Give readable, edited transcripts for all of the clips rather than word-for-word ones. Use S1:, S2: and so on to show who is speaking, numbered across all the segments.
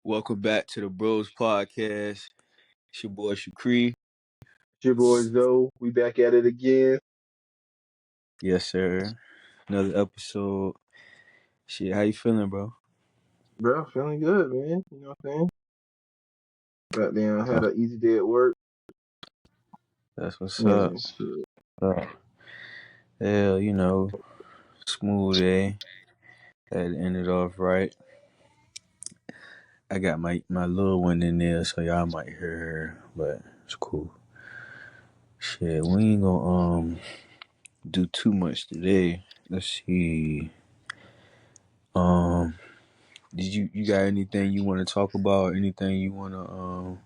S1: Welcome back to the Bros Podcast. It's your boy Shakri.
S2: It's your boy Zoe. We back at it again.
S1: Yes, sir. Another episode. Shit, how you feeling, bro?
S2: Bro, feeling good, man. You know what I'm saying? Goddamn, had
S1: That's,
S2: an easy day at work.
S1: that's what's up.
S2: Man, shit.
S1: Uh, Hell, smooth day. Had to end it off right. I got my little one in there, so y'all might hear her, but it's cool. Shit, we ain't gonna do too much today. Let's see. Um, did you got anything you want to talk about? Anything you want to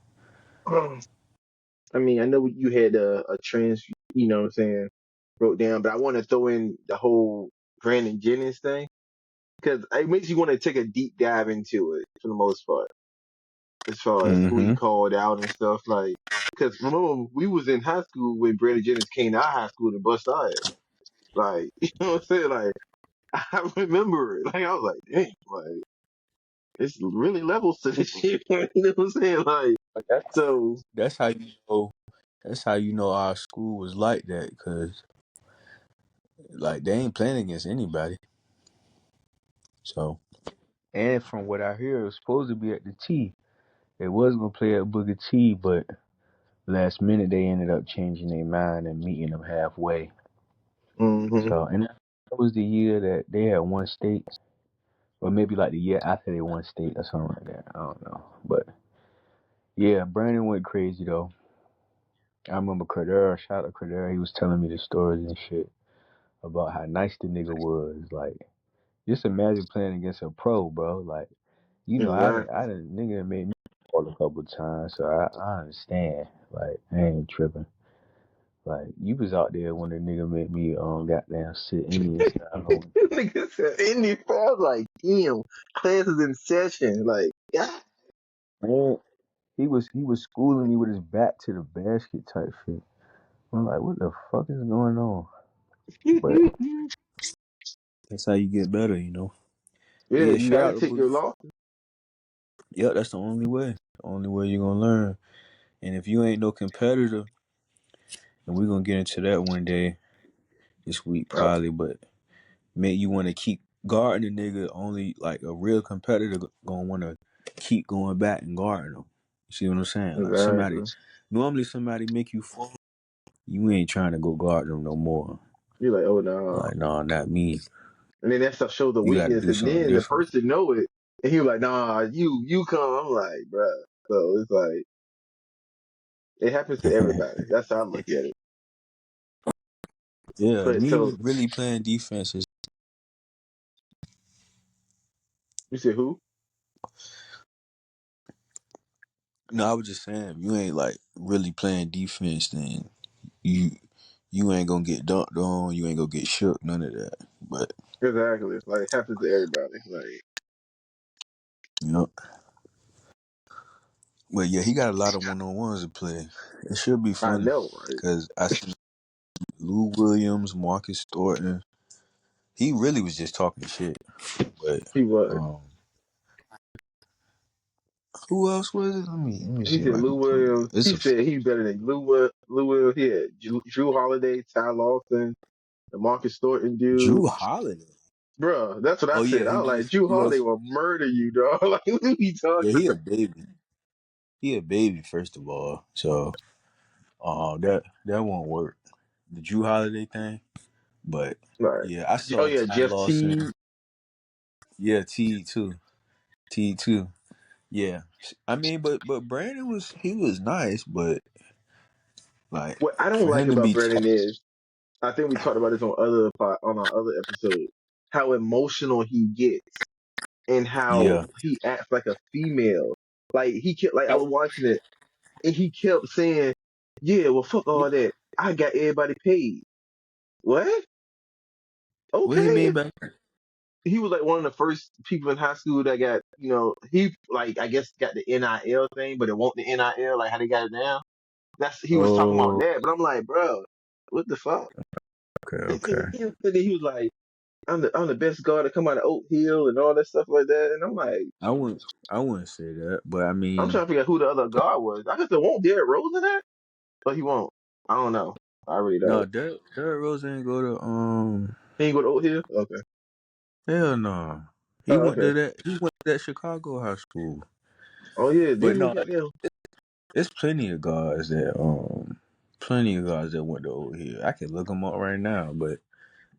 S2: I mean, I know you had a trans, you know what I'm saying, wrote down, but I want to throw in the whole Brandon Jennings thing because it makes you want to take a deep dive into it for the most part, as far as who he
S1: Mm-hmm.
S2: called out and stuff. Like, because remember, we was in high school when Brandon Jennings came to our high school to bust our ass. Like, you know what I'm saying? Like, I remember it. Like, I was like, dang, like, it's really levels to this shit. You know what I'm saying? Like, so,
S1: That's how you know. That's how you know our school was like that, cause like they ain't playing against anybody. So, and from what I hear, it was supposed to be at the T. They was gonna play at Booker T, but last minute they ended up changing their mind and meeting them halfway.
S2: hmm
S1: So, and that was the year that they had one state, or maybe like the year after they won state or something like that. I don't know, but yeah, Brandon went crazy though. I remember Cradera, shout out Cradera, he was telling me the stories and shit about how nice the nigga was. Like, just imagine playing against a pro, bro. Like,
S2: exactly.
S1: I done nigga made me fall a couple times, so I understand. Like, I ain't tripping. Like, you was out there when the nigga made me goddamn sit Indian style.
S2: Nigga said, in the I was like, damn, class is in session. Like, yeah.
S1: Man, he was schooling me with his back to the basket type shit. I'm like, what the fuck is going on? But that's how you get better, you know. But
S2: Yeah,
S1: yeah,
S2: you
S1: shout
S2: gotta
S1: out to
S2: take
S1: Boogie.
S2: your loss.
S1: Yeah, that's the only way. The only way you're gonna learn. And if you ain't no competitor, and we're gonna get into that one day this week
S2: Right.
S1: probably, but make you want to keep guarding the nigga. Only like a real competitor gonna want to keep going back and guarding him. You see what I'm saying? Like
S2: Exactly.
S1: normally somebody make you fall, you ain't trying to go guard them no more.
S2: You're like, oh, no.
S1: Like, no, not me.
S2: And then that stuff shows the
S1: You got to
S2: weakness,
S1: do
S2: and
S1: something
S2: then the
S1: different.
S2: person know it, and he was like, nah, you come. I'm like, bruh. So it's like, it happens to everybody. That's how I look at it.
S1: Yeah,
S2: But
S1: me
S2: so,
S1: really playing defense is.
S2: you said who?
S1: No, I was just saying, if you ain't like really playing defense, then you you ain't gonna get dunked on. You ain't gonna get shook. None of that. But
S2: Exactly. Like, it happens to everybody. Like,
S1: you know. Well, yeah, he got a lot of one-on-ones to play. It should be
S2: I
S1: fun
S2: know, right?
S1: because I see Lou Williams, Marcus Thornton. He really was just talking shit. But
S2: He was.
S1: um, who else was it? Let me
S2: He
S1: see if
S2: said
S1: I
S2: Lou
S1: can pull it
S2: Williams.
S1: up. It's
S2: He
S1: a
S2: said he's better than Lou Williams. He had Drew Holiday, Ty Lawson, the Marcus Thornton dude.
S1: Drew Holiday.
S2: Bruh, that's what I
S1: Oh yeah,
S2: said. I was like, Drew
S1: who
S2: Holiday
S1: else?
S2: will murder you, dog. Like, what are you
S1: Yeah,
S2: talking
S1: he a baby. He a baby first of all. So that won't work. The Drew Holiday thing. But
S2: about? Like,
S1: yeah, I
S2: oh
S1: saw
S2: yeah,
S1: Ty
S2: Jeff
S1: Lawson.
S2: T.
S1: Yeah, T too. T too. Yeah, I mean, but Brandon was nice, but like
S2: What I don't
S1: for
S2: like
S1: him to
S2: about
S1: be
S2: Brandon is, I think we talked about this on our other episode, how emotional he gets and how
S1: yeah,
S2: he acts like a female. Like he kept, like I was watching it, and he kept saying, "Yeah, well, fuck all that. I got everybody paid." What?
S1: what he
S2: Okay.
S1: mean by
S2: He was like one of the first people in high school that got, he like I guess got the NIL thing, but it won't the NIL like how they got it now. He was talking about
S1: oh
S2: that, but I'm like, bro, what the fuck?
S1: okay
S2: And
S1: okay
S2: then he was like, I'm the best guard to come out of Oak Hill and all that stuff like that. And I'm like,
S1: I wouldn't I wouldn't say that, but I
S2: I'm
S1: mean,
S2: trying to figure out who the other guard was. I guess there won't Derrick Rose in that, but he won't. I don't know. I really
S1: no,
S2: don't.
S1: Derrick Rose didn't go to
S2: He ain't go to Oak Hill. Okay.
S1: hell no.
S2: Oh, okay.
S1: He went to that Chicago high school.
S2: Oh yeah,
S1: But
S2: then he
S1: no,
S2: got them.
S1: it's plenty of guys that went to over here. I can look them up right now, but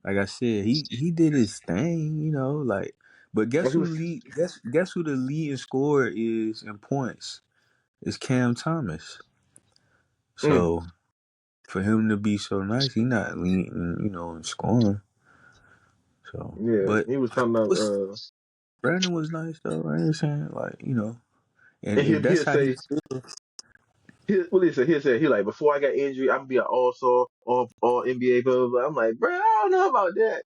S1: like I said, he did his thing, like. But
S2: Well,
S1: guess
S2: he
S1: who
S2: was.
S1: lead? Guess who the leading scorer is in points? It's Cam Thomas.
S2: Mm,
S1: So for him to be so nice, he not leading, in scoring. So,
S2: yeah,
S1: but
S2: he was talking about.
S1: Brandon was nice though. I ain't saying like and
S2: And
S1: if that's
S2: he'll
S1: how he
S2: say, what he say? He'll say, he like, before I got injured, I'm gonna be an all-star, all NBA, blah, blah, blah. I'm like, bro, I don't know about that.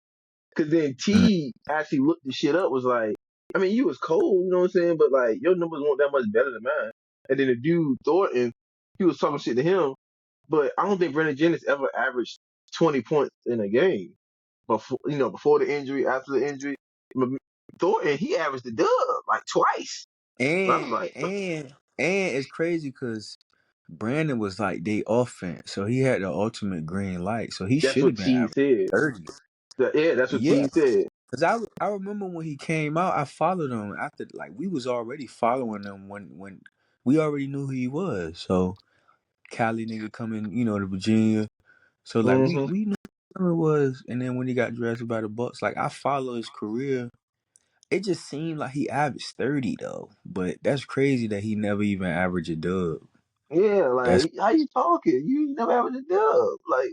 S2: Cause then
S1: feels.
S2: T actually looked the shit up, was like, I mean, you was cold, you know what I'm saying? But like, your numbers weren't that much better than mine. And then the dude, Thornton, he was talking shit to him, but I don't think Brandon Jennings ever averaged 20 points in a game. Before the injury, after the injury. Thornton, he averaged the dub, like twice. I was
S1: And
S2: like,
S1: and and it's crazy because Brandon was like they offense, so he had the ultimate green light. So he
S2: that's
S1: should
S2: what
S1: have been
S2: T
S1: averaging
S2: said.
S1: 30.
S2: Yeah, that's what
S1: Yeah,
S2: T said.
S1: because I remember when he came out, I followed him after like we was already following him when we already knew who he was. So Cali nigga coming, to Virginia. So like
S2: Hmm.
S1: we knew who it was, and then when he got drafted by the Bucks, like I follow his career. It just seemed like he averaged 30 though. But that's crazy that he never even averaged a dub.
S2: Yeah,
S1: That's
S2: like, how you talking? You never averaged a dub. Like,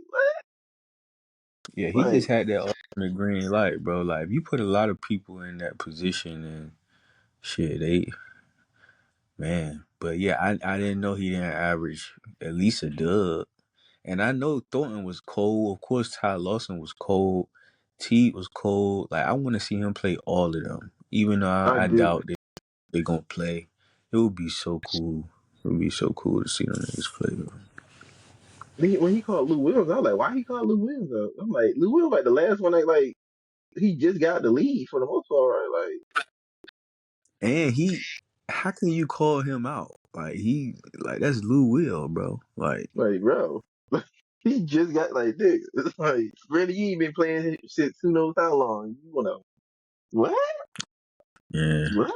S1: yeah, he
S2: what?
S1: just
S2: Like,
S1: had that ultimate green light, bro. Like if you put a lot of people in that position and shit, they man. But yeah, I didn't know he didn't average at least a dub. And I know Thornton was cold. Of course Ty Lawson was cold. T was cold. Like I want to see him play all of them. Even though
S2: I
S1: I
S2: do.
S1: doubt they gonna play. It would be so cool. It would be so cool to see them niggas play.
S2: When he called Lou Williams, I was like, why he called Lou Williams up? I'm like, Lou Williams, like the last one, like he just got the lead for the most part, right?
S1: And how can you call him out? Like that's Lou Will, bro.
S2: Like bro, he just got like this. It's like, really, you ain't been playing shit who knows how long. You wanna what?
S1: Yeah.
S2: What?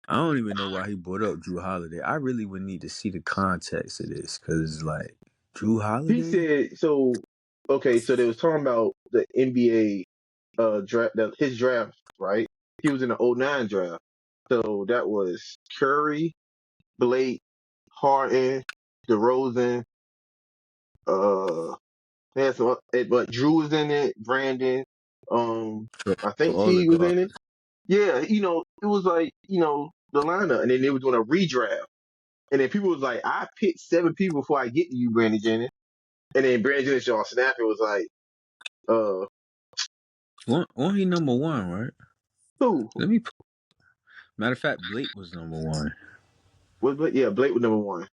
S1: I don't even know why he brought up Drew Holiday. I really would need to see the context of this, cause like Drew
S2: He
S1: Holiday.
S2: said so. Okay, so they was talking about the NBA draft, his draft, right? He was in the '09 draft, so that was Curry, Blake, Harden, DeRozan. They had some, but Drew was in it. Brandon, I
S1: So
S2: think
S1: all the
S2: T was
S1: guards.
S2: in it. Yeah, it was like the lineup, and then they were doing a redraft, and then people was like, I picked 7 people before I get to you, Brandon Jennings, and then Brandon Jennings on Snap it was like, uh,
S1: One he number one, right?
S2: who
S1: Let me. Matter of fact, Blake was number one.
S2: was Blake? Yeah, Blake was number 1.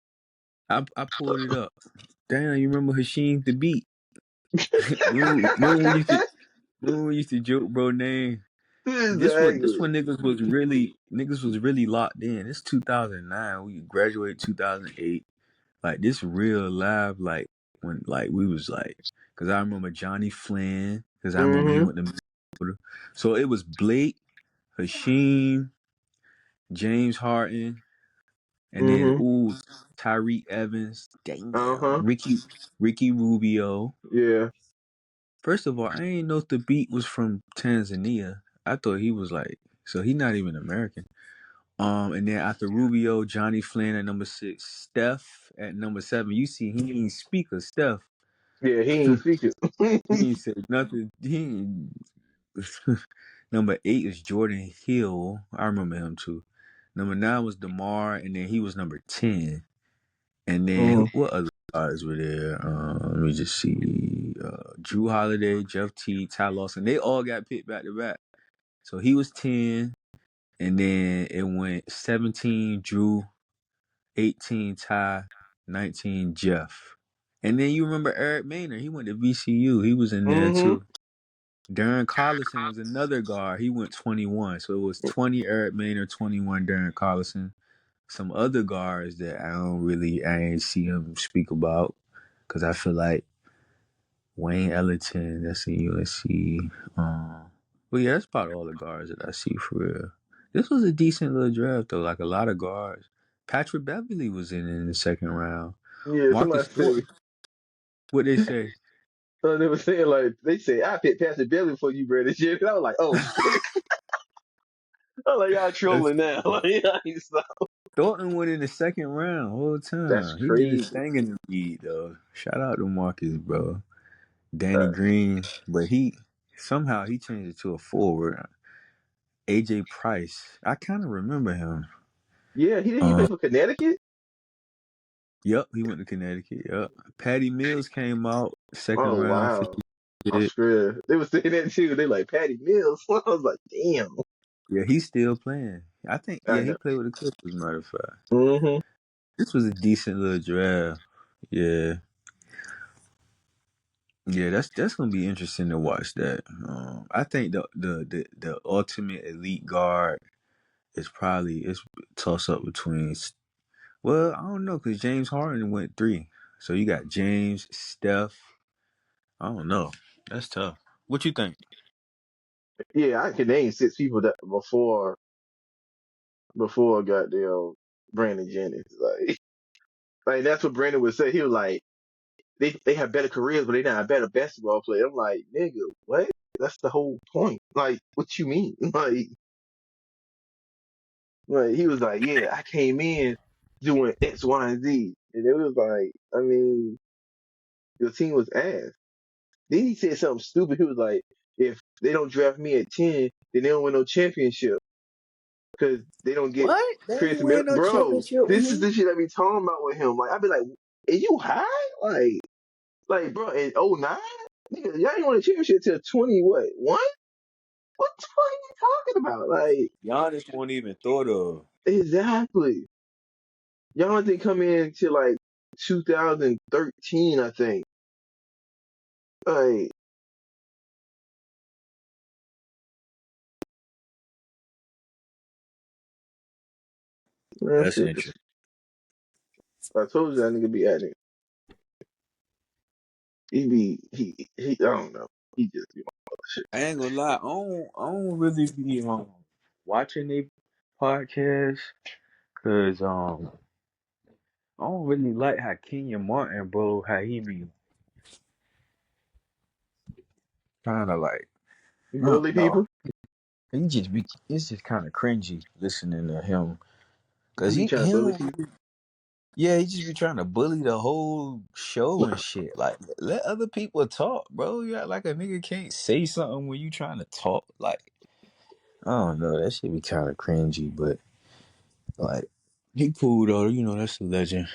S1: I pulled it up. Damn, you remember Hashim the Beat? remember we used to joke, bro. Name. This
S2: Exactly.
S1: one niggas was really locked in. It's 2009. We graduated 2008. Like this real live, like when like we was like, cause I remember Johnny Flynn, cause I remember he
S2: Mm-hmm.
S1: went to Minnesota. So it was Blake, Hashim, James Harden, and then
S2: Mm-hmm.
S1: Tyreek Evans, damn,
S2: Uh-huh.
S1: Ricky Rubio.
S2: Yeah.
S1: First of all, I ain't know if the beat was from Tanzania. I thought he was like, so he not even American. And then after Rubio, Johnny Flynn at number 6, Steph at number 7. You see, he ain't speak of Steph.
S2: Yeah, he
S1: He
S2: ain't speaking.
S1: ain't said nothing. Number 8 is Jordan Hill. I remember him too. Number 9 was DeMar, and then he was number 10. And then
S2: Hmm.
S1: what other guys were there? Let me just see. Drew Holiday, Jeff T, Ty Lawson. They all got picked back to back. So he was 10, and then it went 17 Drew, 18 Ty, 19 Jeff. And then you remember Eric Maynard. He went to VCU. He was in there
S2: Hmm.
S1: too. Darren Collison was another guard. He went 21. So it was 20 Eric Maynor, 21 Darren Collison. Some other guards that I ain't see him speak about because I feel like Wayne Ellington, that's in USC. But yeah, that's about all the guards that I see for real. This was a decent little draft though, like a lot of guards. Patrick Beverly was in the second round.
S2: Yeah,
S1: Marcus
S2: somebody said.
S1: Thornton, what they say?
S2: They were saying like they say I picked Pastor Billy for you, Brandon. Shit. And I was like, oh shit. I was like, y'all
S1: That's
S2: trolling now. Like,
S1: Thornton went in the second round whole
S2: that's
S1: time. He did his
S2: crazy.
S1: thing in the league though. Shout out to Marcus, bro. Danny
S2: Uh,
S1: Green, but he somehow he changed it to a forward. AJ Price, I kind of remember him.
S2: yeah, he played for Connecticut.
S1: Yep, he went to Connecticut. Yep. Patty Mills came out second
S2: Oh
S1: round for
S2: wow,
S1: shit.
S2: Australia. They were saying that too. They like Patty Mills. I was like, damn.
S1: Yeah, he's still playing. I think
S2: I
S1: yeah, he
S2: know.
S1: played with the Clippers, matter of fact.
S2: Hmm.
S1: This was a decent little draft. Yeah. Yeah, that's gonna be interesting to watch that. I think the ultimate elite guard is probably it's toss up between well, I don't know, because James Harden went 3. So you got James, Steph. I don't know. That's tough. What you think?
S2: Yeah, I can name 6 people that before goddamn Brandon Jennings. Like that's what Brandon would say. He was like, they have better careers, but they not a better basketball player. I'm like, nigga, what? That's the whole point. Like, what you mean? Like he was like, yeah, I came in doing X, Y, and Z, and it was like, I mean, your team was ass. Then he said something stupid. He was like, if they don't draft me at 10, then they don't win no championship because they don't get
S1: What? They
S2: Chris
S1: ain't
S2: Miller.
S1: win no
S2: Bro,
S1: championship with
S2: this is
S1: him.
S2: the shit I be talking about with him. Like, I be like, are you high? Like, bro, in '09, nigga, y'all ain't won a championship till 20, what, one? What the fuck are you talking about? Like,
S1: Giannis won't even thought of.
S2: exactly. Y'all didn't come in till like 2013, I think. Like, man,
S1: That's
S2: shit.
S1: interesting.
S2: I told you that nigga be acting. I don't know. He just be on shit.
S1: I ain't gonna lie. I don't really be watching they podcast because I don't really like how Kenyon Martin, bro, how he be kind of like
S2: You
S1: I
S2: bully
S1: don't know.
S2: people?
S1: It's just kind of cringy listening to him
S2: He
S1: because
S2: be
S1: he
S2: trying to bully
S1: him
S2: people.
S1: yeah he just be trying to bully the whole show and shit. Like let other people talk, bro. You act like a nigga can't say something when you trying to talk. Like I don't know. That shit be kind of cringy, but like he cool though. You know that's a legend.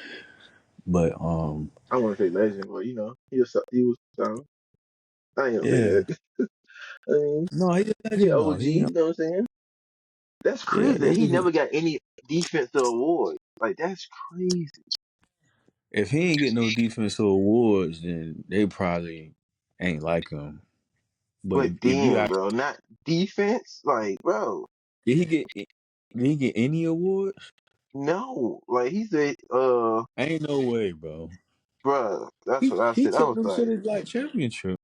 S1: But
S2: I want to say legend, but he was I ain't gonna say
S1: yeah.
S2: that. I mean,
S1: No, he a
S2: he
S1: legend though.
S2: OG,
S1: He
S2: you know what I'm saying? That's
S1: yeah.
S2: crazy that
S1: They
S2: he
S1: just
S2: never got any defensive award. Like, that's crazy.
S1: if he ain't get no defensive awards, then they probably ain't like him. But
S2: But
S1: if you
S2: damn,
S1: ask,
S2: bro, not defense? Like, bro,
S1: did he get any awards?
S2: no. Like, he said,
S1: Ain't no way, bro.
S2: bro, that's
S1: He
S2: what I
S1: he
S2: said. I
S1: took
S2: was
S1: them to
S2: like,
S1: the like championship.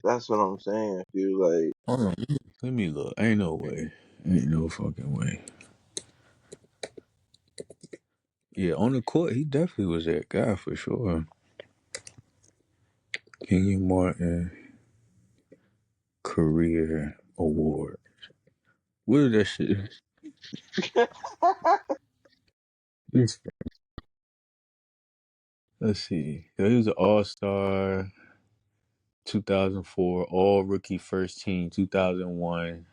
S2: that's what I'm saying, dude. Like,
S1: Hold on, let me look. Ain't no way. Ain't no fucking way. Yeah, on the court, he definitely was that guy for sure. Kenyon Martin Career Award. What is that shit? This- Let's see. Yeah, he was an All Star, 2004, All Rookie First Team, 2001,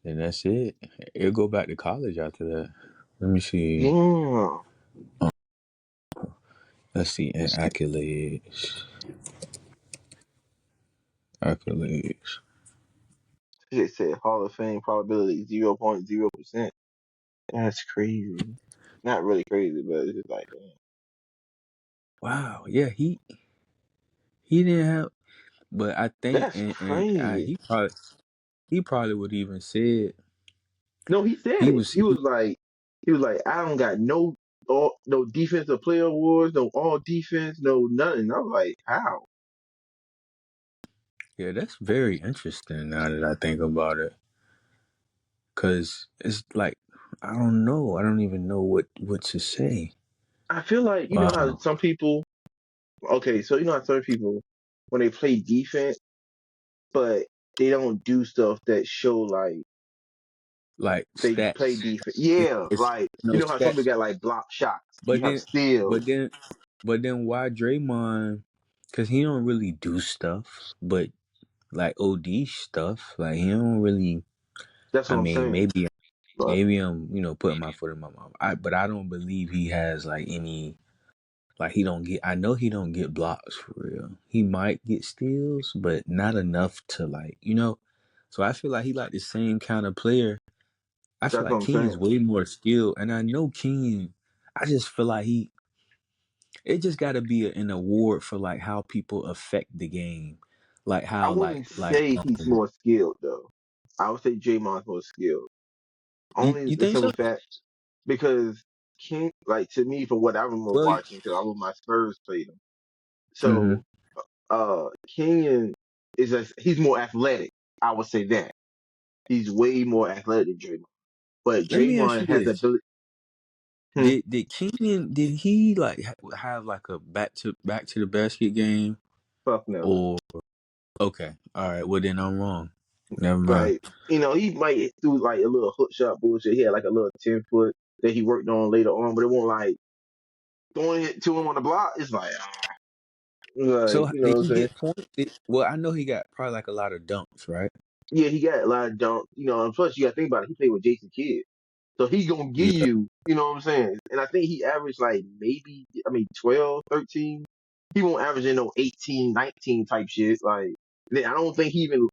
S1: and that's it. It'll go back to college after that. Let me see.
S2: damn.
S1: Let's see. And accolades. Accolades.
S2: They said Hall of Fame probability 0.0%. That's crazy. Not really crazy, but it's just like, damn.
S1: Wow. Yeah, he didn't have. But I think,
S2: That's
S1: and
S2: crazy.
S1: he probably would even said
S2: No, he said
S1: he
S2: it.
S1: was.
S2: He was like, I don't got no defensive player awards, no all defense, no nothing. I was like, how?
S1: Yeah, that's very interesting now that I think about it. Cause it's like I don't know. I don't even know what to say.
S2: I feel like you know how
S1: Wow,
S2: some people. Okay, so you know how some people when they play defense, but they don't do stuff that show like
S1: like
S2: they play
S1: stats.
S2: defense. Yeah,
S1: It's
S2: like
S1: no
S2: you know how some people
S1: stats.
S2: got like block shots. You
S1: But
S2: have
S1: then, but
S2: steals.
S1: then, but then, why Draymond? Cause he don't really do stuff, but like OD stuff. Like he don't really.
S2: That's
S1: I
S2: what I'm
S1: mean,
S2: saying. But
S1: maybe I'm putting my foot in my mouth. But I don't believe he has like any. Like he don't get. I know he don't get blocks for real. He might get steals, but not enough to like. So I feel like he like the same kind of player. I feel
S2: that's what
S1: like
S2: I'm
S1: King is
S2: saying.
S1: way more skilled, and I know King. I just feel like he. It just got to be an award for like how people affect the game, like
S2: I
S1: how
S2: wouldn't say he's
S1: um.
S2: more skilled though. I would say Draymond's more skilled. Only
S1: You
S2: the
S1: think
S2: simple
S1: so?
S2: fact because King, like to me, from what I remember
S1: Well,
S2: watching, because I remember my Spurs played him.
S1: mm-hmm.
S2: So Kenyon he's more athletic. I would say that he's way more athletic than Draymond. But
S1: Let me ask you
S2: Draymond has the
S1: this:
S2: ability. Hmm,
S1: did he like have like a back to the basket game
S2: fuck no.
S1: or okay? All right, well then I'm wrong. Never mind.
S2: Like he might do like a little hook shot bullshit. He had like a little 10 foot that he worked on later on, but it won't like throwing it to him on the block. It's like
S1: So
S2: you know
S1: did
S2: what I'm
S1: he
S2: saying.
S1: get points? Well, I know he got probably like a lot of dunks, right?
S2: Yeah, he got a lot of dunk. And plus you got to think about it. He played with Jason Kidd. So he gonna give
S1: Yeah,
S2: you, you know what I'm saying? And I think he averaged like maybe, 12, 13. He won't average in no 18, 19 type shit. Like, I don't think he even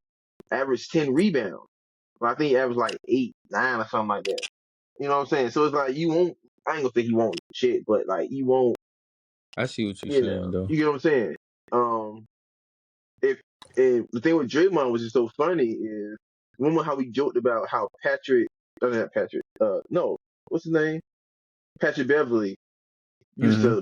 S2: averaged 10 rebounds. But I think he averaged like 8, 9 or something like that. You know what I'm saying? So it's like you won't, I ain't gonna say he won't shit, but like you won't,
S1: I see what you're saying though.
S2: you get what I'm saying? Um, if, and the thing with Draymond, which is so funny is, remember how we joked about how not Patrick, no, what's his name? Patrick Beverly
S1: Mm-hmm.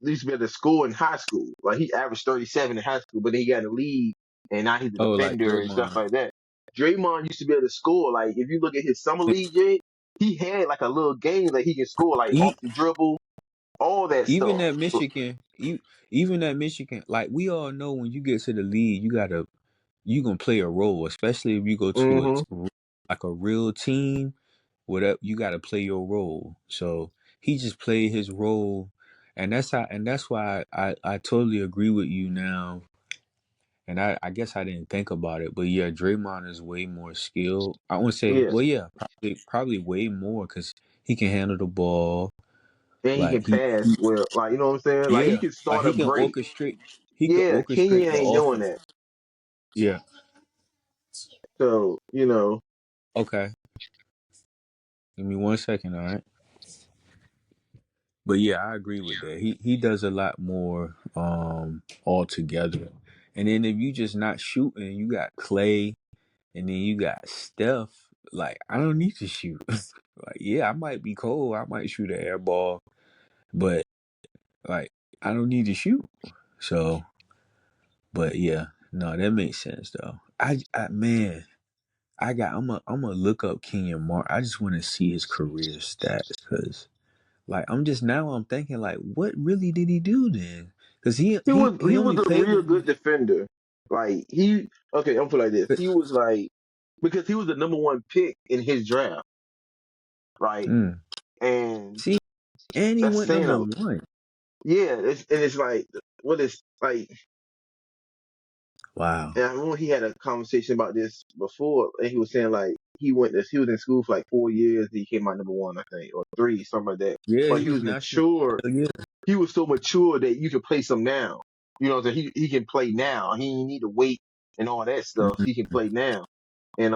S2: used to be able to score in high school. Like he averaged 37 in high school, but then he got in the league and now he's a
S1: Oh, like
S2: defender and stuff
S1: Draymond.
S2: like that. Draymond used to be able to score. Like if you look at his summer league game, he had like a little game that he can score like off
S1: E-
S2: the dribble, all that
S1: even
S2: stuff.
S1: at Michigan, even at Michigan, like we all know when you get to the league, you gonna play a role, especially if you go to
S2: Mm-hmm.
S1: like a real team. Whatever you got to play your role. So he just played his role, and that's why I totally agree with you now. And I guess I didn't think about it, but yeah, Draymond is way more skilled. I wouldn't say,
S2: Yeah,
S1: well, yeah, probably way more because he can handle the ball.
S2: and he
S1: Like
S2: can pass well. Like you know what I'm saying? Like he
S1: yeah,
S2: can
S1: like
S2: start a break.
S1: he could
S2: Yeah,
S1: orchestrate
S2: Kenyon
S1: the
S2: ain't doing
S1: offense.
S2: that.
S1: Yeah.
S2: So
S1: Okay. Give me 1 second, all right. But yeah, I agree with that. He does a lot more altogether. And then if you just not shooting, you got Clay and then you got Steph. Like I don't need to shoot. Like yeah, I might be cold. I might shoot an air ball, but like I don't need to shoot. So, but yeah, no, that makes sense though. I man, I'm gonna look up Kenyon Mark. I just want to see his career stats because like I'm thinking like what really did he do then? Because he
S2: he
S1: he
S2: was
S1: he
S2: he was
S1: only
S2: a
S1: played
S2: real
S1: with
S2: good defender. Like okay, I'm put it like this. He was like because he was the number one pick in his draft, right?
S1: mm,
S2: And
S1: see, and he
S2: that's
S1: went
S2: saying
S1: number
S2: a
S1: one.
S2: yeah. It's like what is like.
S1: Wow.
S2: And I remember he had a conversation about this before, and he was saying like he was in school for like 4 years. He came out number one, I think, or three, something like that.
S1: Yeah,
S2: But
S1: he
S2: he
S1: was
S2: was
S1: national.
S2: mature.
S1: Yeah.
S2: He was so mature that you can play some now. You know, that he can play now. He didn't need to wait and all that stuff.
S1: Mhm.
S2: He can play now. And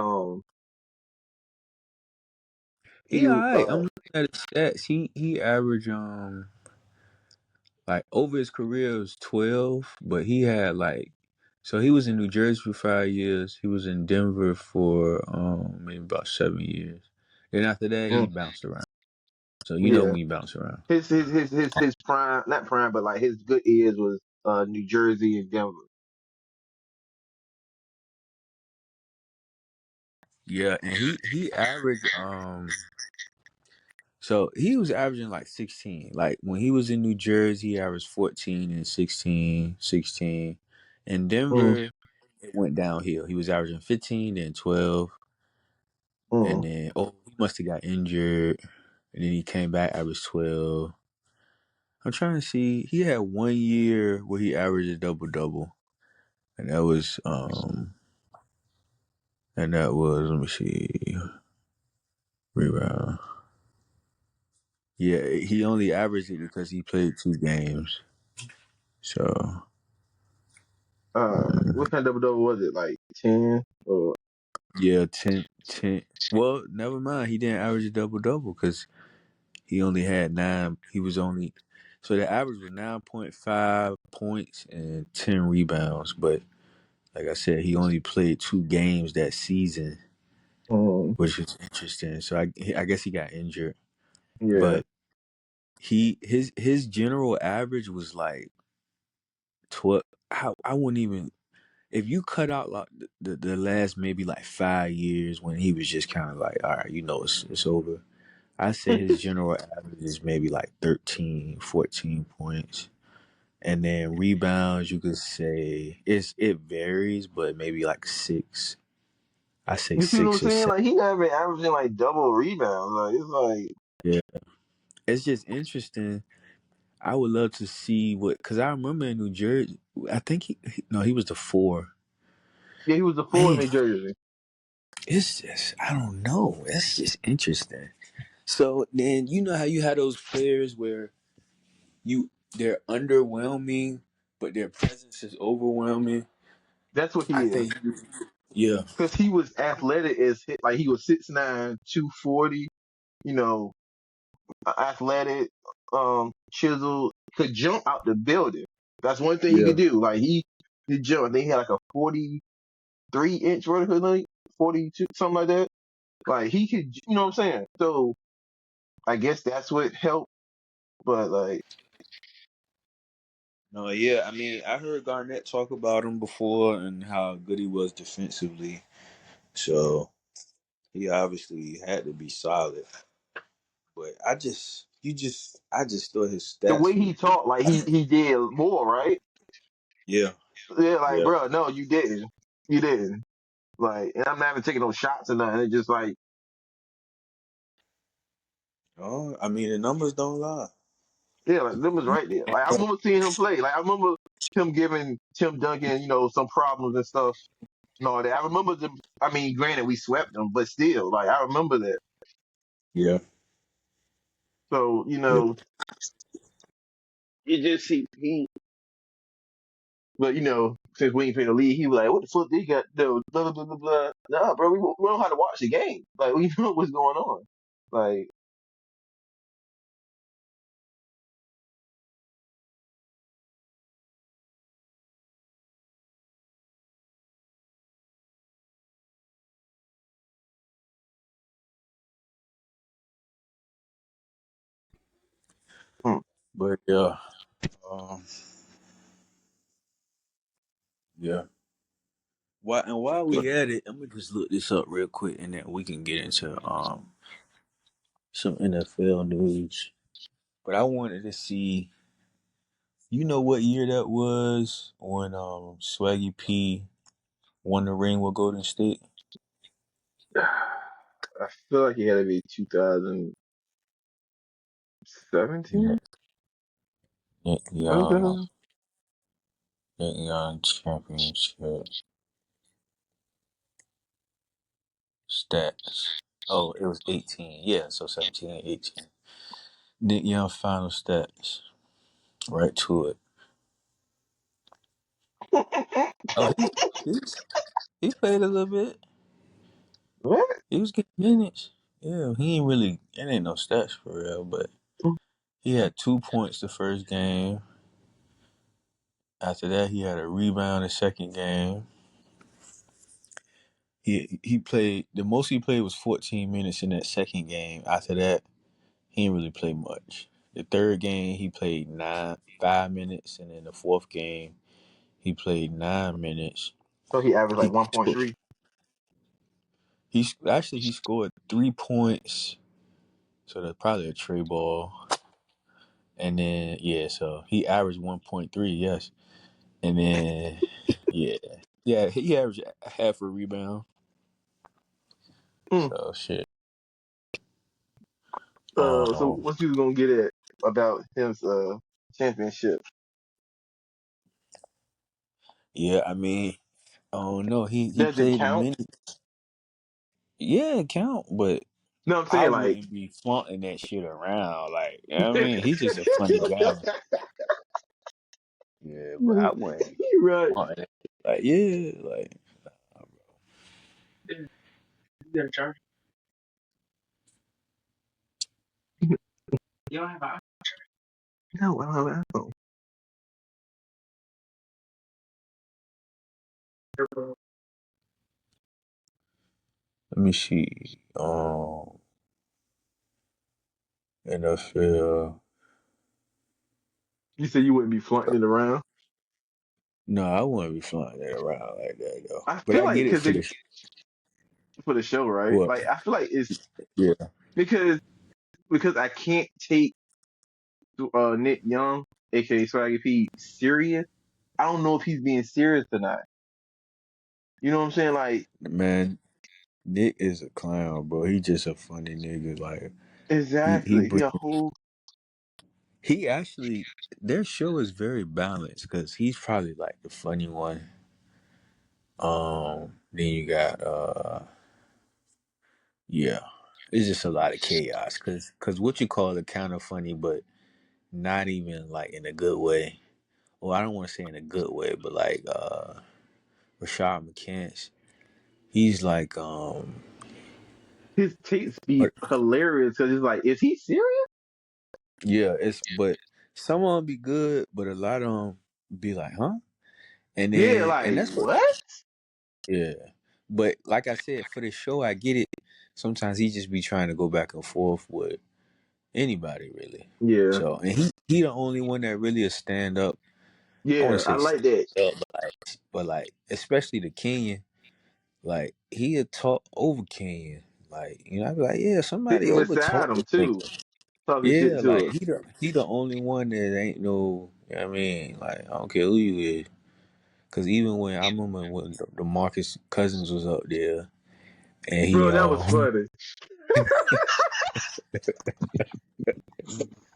S1: He
S2: he
S1: all right. I'm looking at his stats. He averaged like over his career was 12, but he had like So he was in New Jersey for 5 years. He was in Denver for maybe about 7 years. Then after that, he
S2: Yeah.
S1: bounced around. So you know
S2: Yeah.
S1: when he bounced around.
S2: His prime, not prime, but like his good years was New Jersey and Denver.
S1: Yeah, and he averaged so he was averaging like 16. Like when he was in New Jersey, he averaged 14 and 16, 16. In
S2: Mm,
S1: Denver, it went downhill. He was averaging 15, then 12, and
S2: mm.
S1: then he must have got injured, and then he came back, averaged 12. I'm trying to see. He had 1 year where he averaged a double double, and that was let me see, rebound. Yeah, he only averaged it because he played 2 games. So
S2: What kind of double double was it? Like 10 or
S1: yeah, 10, 10. Well, never mind. He didn't average a double double because he only had 9. He was only so the average was 9.5 points and 10 rebounds. But like I said, he only played 2 games that season,
S2: mm,
S1: which is interesting. So I guess he got injured,
S2: yeah.
S1: but his general average was like 12. I wouldn't even if you cut out like the last maybe like 5 years when he was just kind of like, all right, it's over. I say his general average is maybe like 13, 14 points. And then rebounds, you could say it varies, but maybe like 6. I say
S2: You see what I'm
S1: 6 or
S2: saying?
S1: 7.
S2: Like he not even averaging like double rebounds. Like it's like
S1: Yeah. It's just interesting. I would love to see because I remember in New Jersey, I think no, he was the 4.
S2: yeah, he was the four in
S1: Man,
S2: New Jersey.
S1: it's just, I don't know. It's just interesting. So then you know how you had those players where they're underwhelming, but their presence is overwhelming.
S2: That's what
S1: I
S2: he is.
S1: think, yeah,
S2: Because he was athletic as hit. Like he was 6'9", 240. You know, athletic, chiseled, could jump out the building. That's one thing he
S1: yeah.
S2: could do. Like he could jump. I think he had like a 43-inch vertical length, 42, something like that. Like he could, you know what I'm saying? So I guess that's what helped. But like,
S1: No, yeah. I mean, I heard Garnett talk about him before and how good he was defensively. So he obviously had to be solid. But I just thought his
S2: the
S1: stats
S2: way
S1: were
S2: he
S1: just,
S2: talked, like he did more, right?
S1: yeah,
S2: Yeah, like,
S1: yeah.
S2: bro, no, you didn't. You didn't. Like, and I'm not even taking no shots or nothing. It's just like,
S1: Oh, I mean, the numbers don't lie.
S2: yeah, like them was right there. Like I remember seeing him play. Like I remember him giving Tim Duncan, some problems and stuff and all that. I remember them. I mean, granted, we swept them, but still, like I remember that.
S1: Yeah,
S2: So
S1: yeah.
S2: it just but since we ain't playing the league, he was like, "What the fuck? They got no blah blah blah blah blah." Nah, bro, we don't know how to watch the game. Like we know what's going on. Like, hmm.
S1: But yeah, um, yeah. While we at it, I'm gonna just look this up real quick, and then we can get into some NFL news. But I wanted to see, what year that was when Swaggy P won the ring with Golden State.
S2: I feel like it had to be 2017.
S1: Nick, Nick
S2: Was
S1: Young,
S2: that?
S1: Nick Young championship stats. Oh, it was 18. Yeah, so 17 and 18. Nick Young final stats. Right to it. Oh, he played a little bit.
S2: What?
S1: He was getting minutes. Yeah, he ain't really. It ain't no stats for real, but he had 2 points the first game. After that, he had a rebound the second game. He played the most he played was 14 minutes in that second game. After that, he didn't really play much. The third game he played 5 minutes, and then the fourth game he played 9 minutes.
S2: So he averaged like
S1: He
S2: 1.3.
S1: he scored 3 points, so that's probably a tray ball. And then so he averaged 1.3, yes. And then he averaged half a rebound.
S2: Mm.
S1: So shit.
S2: So
S1: Um,
S2: what you was gonna get at about his championship?
S1: yeah, I mean, oh no, he
S2: Does it
S1: played a
S2: count?
S1: minute. Yeah, it count, but
S2: No, I'm
S1: I
S2: saying like.
S1: wouldn't be flaunting that shit around. Like, you know what I mean? He's just a funny guy. Yeah, but I wouldn't be
S2: You're right.
S1: flaunting it. Like, yeah, like,
S2: You got a charger? You don't have an iPhone? No, I don't have an iPhone.
S1: let me see. NFL.
S2: You said you wouldn't be flaunting it around.
S1: No, I wouldn't be flaunting it around like that though.
S2: I
S1: But
S2: feel
S1: I
S2: like
S1: get it
S2: because
S1: for
S2: it
S1: the
S2: for the show, right?
S1: what?
S2: Like I feel like it's
S1: Yeah,
S2: because I can't take Nick Young, aka Swag, if he's serious. I don't know if he's being serious or not. You know what I'm saying? Like
S1: man. Nick is a clown, bro. He just a funny nigga. Like he
S2: exactly. He
S1: bring
S2: a whole
S1: he actually their show is very balanced because he's probably like the funny one. Then you got yeah, it's just a lot of chaos because what you call it kind of funny, but not even like in a good way. Well, I don't want to say in a good way, but like Rashad McCants, he's like
S2: his takes be
S1: what
S2: hilarious because it's like, is he serious?
S1: yeah, it's but some of them be good, but a lot of them be like, huh?
S2: Yeah,
S1: And
S2: like
S1: that's what
S2: what?
S1: yeah. But like I said, for the show, I get it. Sometimes he just be trying to go back and forth with anybody really.
S2: Yeah,
S1: So and he the only one that really a stand up. I want
S2: yeah,
S1: to
S2: I
S1: say
S2: like
S1: stand
S2: that.
S1: up, but like especially the Kenyan, like he a talk over Kenyan. Like I be like, yeah, somebody
S2: Sitting
S1: over
S2: beside
S1: talk
S2: him
S1: this
S2: too,
S1: nigga.
S2: talking shit
S1: Yeah,
S2: to
S1: like
S2: him.
S1: he the only one that ain't no. You know what I mean, like I don't care who you is. Cause even when I remember when the Marcus Cousins was up there and he
S2: Bro, that was funny.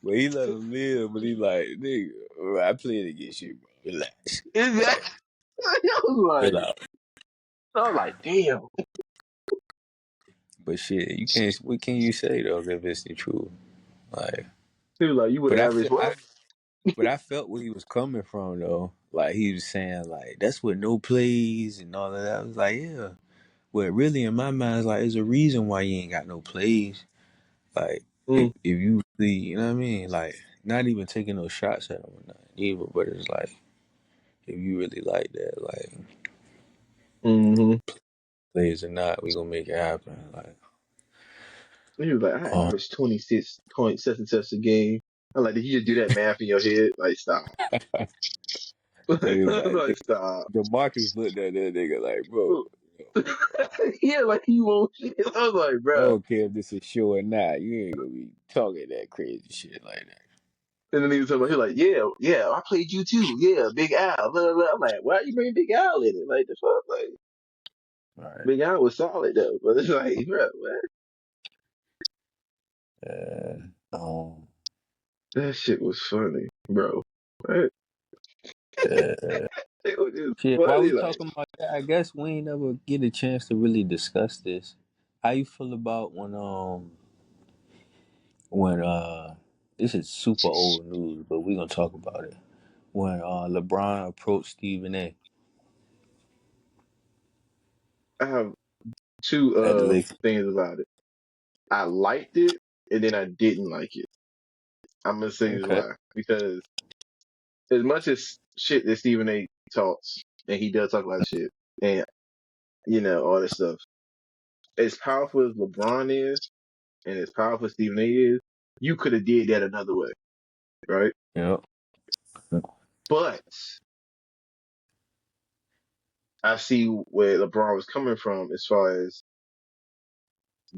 S1: but he let him live, but he like, nigga, I played against you, bro. Relax.
S2: Exactly.
S1: Chill out.
S2: I was like, damn.
S1: But shit, you can't what can you say though if it's the truth? Like
S2: He was like, you would
S1: but
S2: have
S1: I
S2: averaged
S1: feel
S2: what?
S1: but I felt where he was coming from though. Like he was saying like that's what no plays and all of that. I was like, yeah. But really in my mind it's like there's a reason why you ain't got no plays. Like
S2: Mm,
S1: if you really you know what I mean? Like not even taking no shots at him or nothing either, but it's like if you really like that, like
S2: mm-hmm.
S1: plays or not, we gonna make it happen. Like,
S2: He was like, I
S1: um,
S2: averaged 26 points, such and such a game. I'm like, did you just do that math in your head? Like, stop.
S1: they was like,
S2: Like, stop.
S1: the Marcus looked at that nigga like, bro,
S2: Yeah, like he won't shit. I was like,
S1: I
S2: bro.
S1: don't care if this is show or not. You ain't gonna be talking that crazy shit like that.
S2: And then he was talking about, he was like, yeah, yeah, I played you too. Yeah, Big Al. Blah, blah, blah. I'm like, why you bring Big Al in it? Like, the fuck? Like,
S1: All right.
S2: Big Al was solid though. But it's like, bro, what?
S1: Um,
S2: That shit was funny, bro. What?
S1: uh,
S2: It was just
S1: shit. While
S2: funny.
S1: we
S2: Like,
S1: talking about that, I guess we ain't never get a chance to really discuss this. How you feel about when this is super old news, but we gonna talk about it. When LeBron approached Stephen A.
S2: I have two
S1: at the Lakers.
S2: things about it. I liked it, and then I didn't like it. I'm gonna say this
S1: Okay.
S2: why. Because as much as shit that Stephen A. talks, and he does talk a lot of shit, and all this stuff. As powerful as LeBron is, and as powerful as Stephen A. is, you could have did that another way, right?
S1: Yeah.
S2: But I see where LeBron was coming from as far as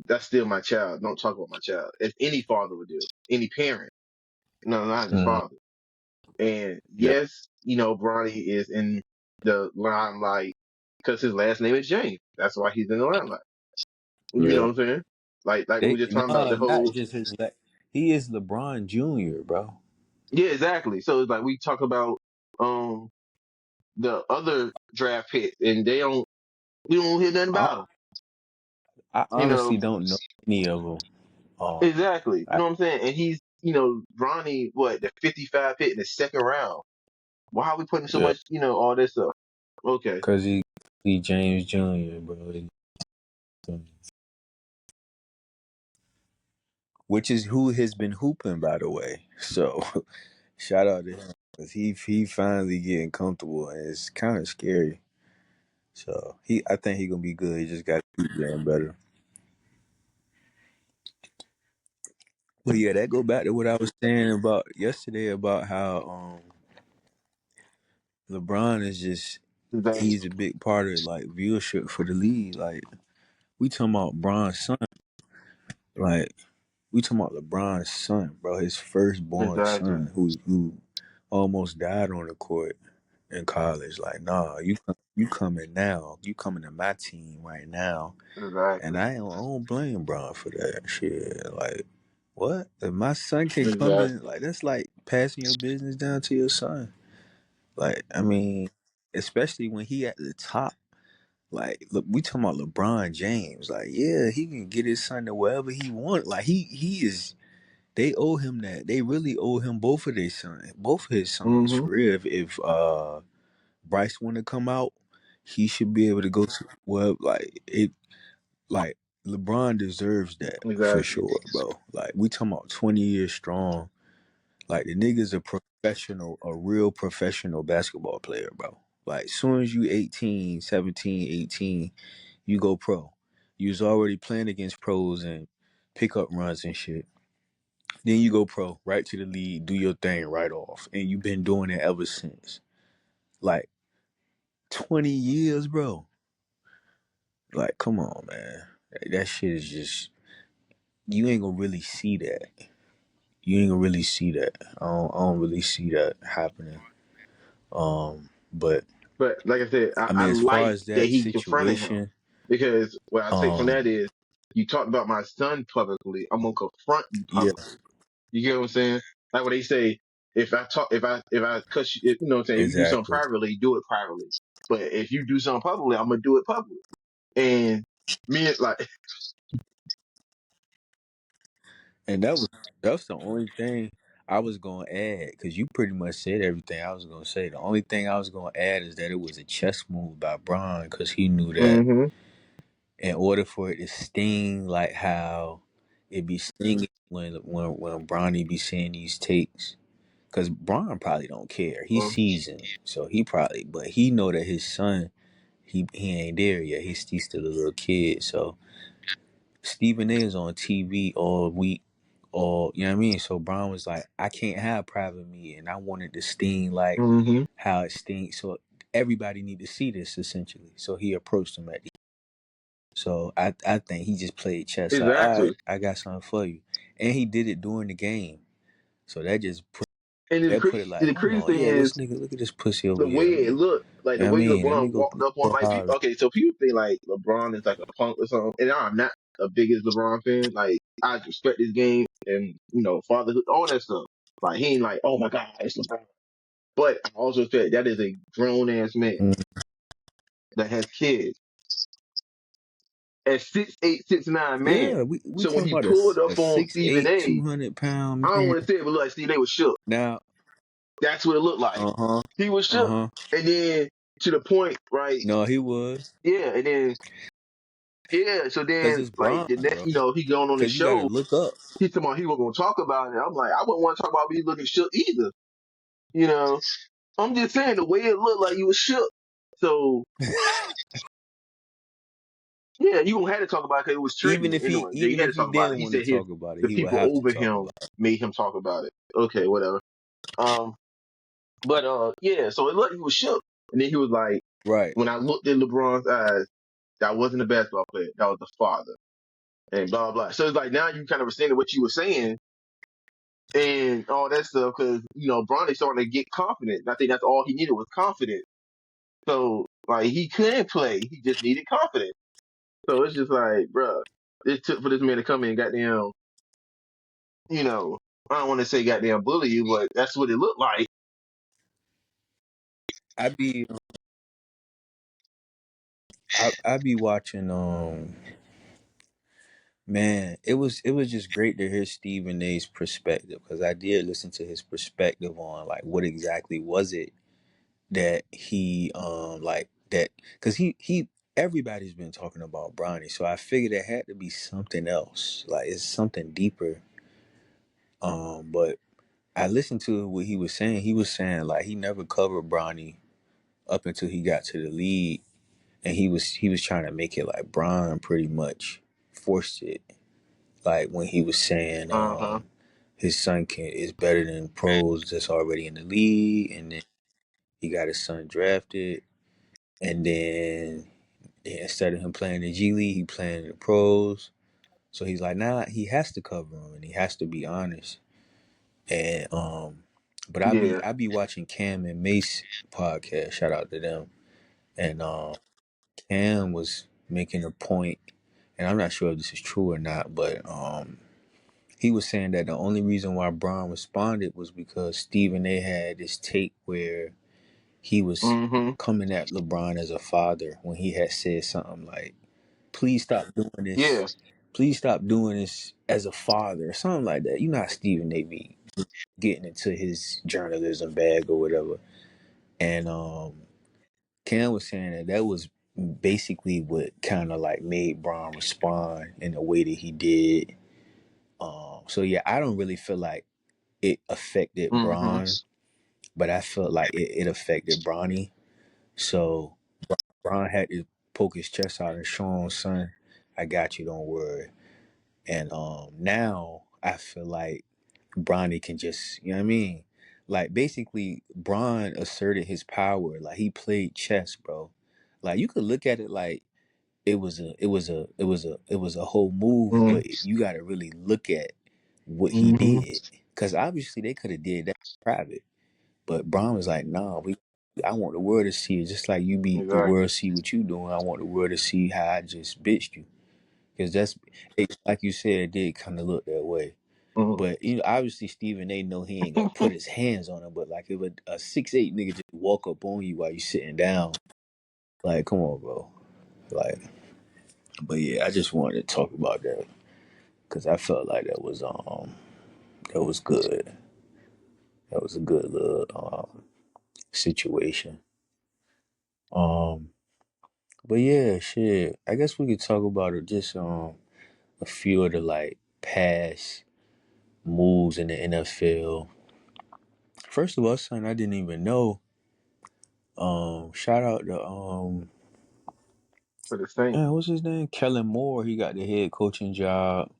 S2: that's still my child. Don't talk about my child. As any father would do, any parent. No, not his
S1: Mm,
S2: father. And
S1: yeah.
S2: yes, Bronny is in the limelight because his last name is James. That's why he's in the limelight. You know
S1: Yeah.
S2: what I'm saying? Like we were
S1: They
S2: just talking about
S1: no,
S2: the
S1: not
S2: whole.
S1: just his. He is LeBron Jr., bro.
S2: Yeah, exactly. So it's like we talk about um the other draft pick, and we don't hear nothing
S1: I
S2: about them.
S1: I
S2: You
S1: honestly
S2: know,
S1: don't know any of them.
S2: exactly. You
S1: I,
S2: know what I'm saying? And he's Bronny, what, the 55 pick in the second round. Why are we putting so
S1: yeah,
S2: much all this stuff? Okay,
S1: cause he James Jr., bro. Which is who has been hooping, by the way. So shout out to him, cause he finally getting comfortable, and it's kind of scary. So I think he gonna be good. He just got to keep getting better. But yeah, that go back to what I was saying about yesterday about how LeBron is just
S2: exactly.
S1: he's a big part of like viewership for the league. Like we talking about Bron's son, like we talking about LeBron's son, bro, his firstborn
S2: Exactly.
S1: son who almost died on the court in college. Like, nah, you coming now? You coming to my team right now? And
S2: Exactly.
S1: I don't blame Bron for that shit. Like, what? If my son can come in,
S2: Exactly.
S1: like that's like passing your business down to your son. Like, I mean, especially when he at the top. Like, look, we talking about LeBron James. Like, yeah, he can get his son to wherever he want. Like, he is. They owe him that. They really owe him both of his sons
S2: Mm-hmm.
S1: for real. If Bryce want to come out, he should be able to go to well, like it. Like LeBron deserves that for
S2: Exactly.
S1: sure, bro. Like we talking about 20 years strong. Like the nigga's a professional, a real professional basketball player, bro. Like soon as you 18, 17, 18, you go pro. You was already playing against pros and pickup runs and shit. Then you go pro, right to the league, do your thing right off. And you've been doing it ever since. Like 20 years, bro. Like, come on, man. That shit is just you ain't gonna really see that. You ain't gonna really see that. I don't really see that happening. But
S2: But like I said, I,
S1: I
S2: I
S1: mean, as far
S2: like
S1: as
S2: that
S1: that
S2: he confronted him
S1: situation,
S2: because what I take from that
S1: um,
S2: is you talked about my son publicly. I'm gonna confront you
S1: yeah,
S2: publicly. You get what I'm saying? Like what they say, if I cuss you, you know what I'm saying? If you do something
S1: exactly.
S2: privately, do it privately. But if you do something publicly, I'm gonna do it publicly. And me, like,
S1: And that's the only thing I was gonna add because you pretty much said everything I was gonna say. The only thing I was gonna add is that it was a chess move by Braun because he knew that
S2: hmm
S1: in order for it to sting like how it be stinging when Bronny be saying these takes. Cause Braun probably don't care. He's seasoned, so he probably, but he know that his son, he ain't there yet. He's still a little kid. So Stephen A is on TV all week, all you know what I mean. So Braun was like, I can't have private meeting. I wanted to sting like
S2: hmm
S1: how it stings. So everybody need to see this essentially. So he approached him at the. So I think he just played chess. Like, all right,
S2: exactly.
S1: I got something for you, and he did it during the game. So that just
S2: And the
S1: put it like,
S2: the
S1: hold
S2: crazy
S1: on,
S2: thing
S1: yeah,
S2: is
S1: look at this pussy over
S2: the
S1: here.
S2: way
S1: Let
S2: it
S1: me,
S2: looked, like
S1: you
S2: the
S1: know what I
S2: way
S1: mean? Let me
S2: LeBron
S1: go,
S2: walked up on
S1: go
S2: like
S1: holler.
S2: people. Okay, so people think like LeBron is like a punk or something, and I'm not a biggest LeBron fan. Like I respect his game and fatherhood, all that stuff. Like he ain't like, oh my god, it's LeBron. But I also said that is a grown ass man
S1: Mm.
S2: that has kids at 6'8", 6'9" man.
S1: Yeah, we
S2: So when
S1: talking
S2: he
S1: about
S2: pulled
S1: a
S2: up on
S1: six
S2: Stephen
S1: eight,
S2: A,
S1: 200 pound
S2: I don't
S1: man.
S2: want to say it, but look like Stephen A was shook.
S1: Now,
S2: That's what it looked like.
S1: uh huh,
S2: He was
S1: uh
S2: shook,
S1: huh.
S2: and then to the point, right?
S1: No, he was
S2: Yeah, and then yeah, so
S1: because
S2: then
S1: it's
S2: like
S1: Braun,
S2: the next,
S1: bro.
S2: he going on the
S1: Because you got to
S2: show.
S1: look up.
S2: He talking about he was gonna talk about it. I'm like, I wouldn't want to talk about me looking shook either. You know, I'm just saying the way it looked like you was shook. So yeah, you gonna have to talk about it 'cause it was trending anyway. Yeah, you
S3: even
S2: had to
S3: if he
S2: talk about it.
S3: didn't
S2: He
S3: want to
S2: said
S3: talk about it,
S2: the
S3: he would
S2: people
S3: have to
S2: over
S3: talk
S2: him
S3: about it.
S2: made him talk about it. Okay, whatever. But yeah, so it looked like he was shook, and then he was like,
S3: Right.
S2: when I looked in LeBron's eyes, that wasn't a basketball player, that was the father, and blah blah. So it's like now you kind of understanding what you were saying and all that stuff because Bronny's starting to get confident. And I think that's all he needed was confidence. So like he couldn't play, he just needed confidence. So it's just like, bruh, it took for this man to come in and goddamn, you know, I don't want to say goddamn bully you, but that's what it looked like.
S3: I be I be watching man, it was just great to hear Stephen A's perspective because I did listen to his perspective on like what exactly was it that he like that because he everybody's been talking about Bronny, so I figured it had to be something else, like it's something deeper. But I listened to what he was saying. He was saying like he never covered Bronny up until he got to the league, and he was trying to make it like Bron pretty much forced it, like when he was saying
S2: Uh huh.
S3: his son is better than pros that's already in the league, and then he got his son drafted, and then instead of him playing the G League, he playing the pros. So he's like, nah, he has to cover him, and he has to be honest. And but I be
S2: Yeah.
S3: I be watching Cam and Mace podcast. Shout out to them. And Cam was making a point, and I'm not sure if this is true or not, but he was saying that the only reason why Braun responded was because Stephen A had this take where he was
S2: Mm-hmm.
S3: coming at LeBron as a father when he had said something like, "Please stop doing
S2: Yeah.
S3: this. Please stop doing this as a father," or something like that. You know how Stephen A be getting into his journalism bag or whatever. And Cam was saying that that was basically what kind of like made Braun respond in the way that he did. So yeah, I don't really feel like it affected
S2: Mm-hmm.
S3: Braun, but I felt like it affected Bronny. So Braun had to poke his chest out and show him, son, I got you, don't worry. And now I feel like Bronny can just, you know what I mean? Like basically Braun asserted his power. Like he played chess, bro. Like you could look at it like it was a whole move, but you got to really look at what he
S2: Mm-hmm.
S3: did, because obviously they could have did that private, but Braun was like, "Nah, I want the world to see it, just like you be the
S2: Exactly.
S3: world see what you doing. I want the world to see how I just bitched you, because that's it, like you said, it did kind of look that way."
S2: Mm-hmm.
S3: But obviously Stephen A know he ain't gonna put his hands on him, but like if a 6'8" nigga just walk up on you while you sitting down, like come on, bro, like. But yeah, I just wanted to talk about that because I felt like that was good. That was a good little situation. Um, but yeah, shit. I guess we could talk about it. Just a few of the like past moves in the NFL. First of all, son, I didn't even know. Shout out to
S2: For the Saints.
S3: man, what's his name? Kellen Moore. He got the head coaching job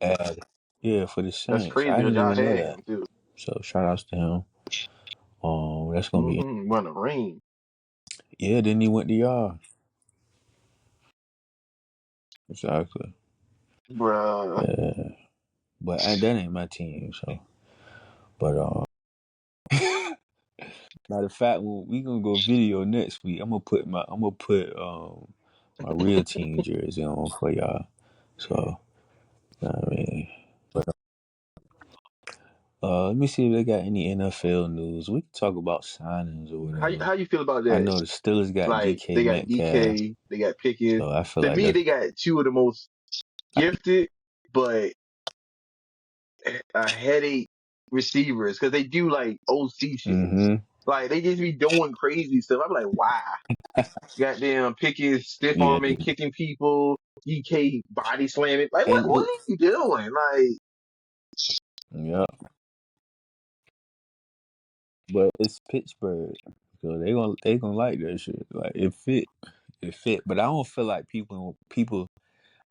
S3: at yeah for the
S2: That's
S3: Saints.
S2: crazy
S3: I
S2: because
S3: didn't
S2: y'all
S3: even know
S2: had
S3: that.
S2: him too.
S3: So shout outs to him. That's gonna be
S2: Mm-hmm. Run a ring.
S3: yeah. Then he went to y'all. Exactly.
S2: Bruh.
S3: Yeah, but that ain't my team. So, but matter of fact, when we gonna go video next week, I'm gonna put my real team jersey on for y'all. So, I mean, but let me see if they got any NFL news. We can talk about signings or
S2: How
S3: whatever.
S2: you feel about
S3: I
S2: that?
S3: know the Steelers got
S2: Like
S3: DK
S2: they got
S3: Metcalf,
S2: DK, they got Pickens.
S3: so I feel
S2: To
S3: like
S2: me,
S3: that's
S2: they got two of the most gifted but a headache receivers because they do like OC shit.
S3: mm-hmm.
S2: Like they just be doing crazy stuff. I'm like, why? Goddamn Pickens stiff
S3: Yeah,
S2: arming, kicking people, DK body slamming. Like what?
S3: and
S2: What are you doing? Like
S3: yeah, but it's Pittsburgh, so they gonna like that shit. Like it fit. But I don't feel like people.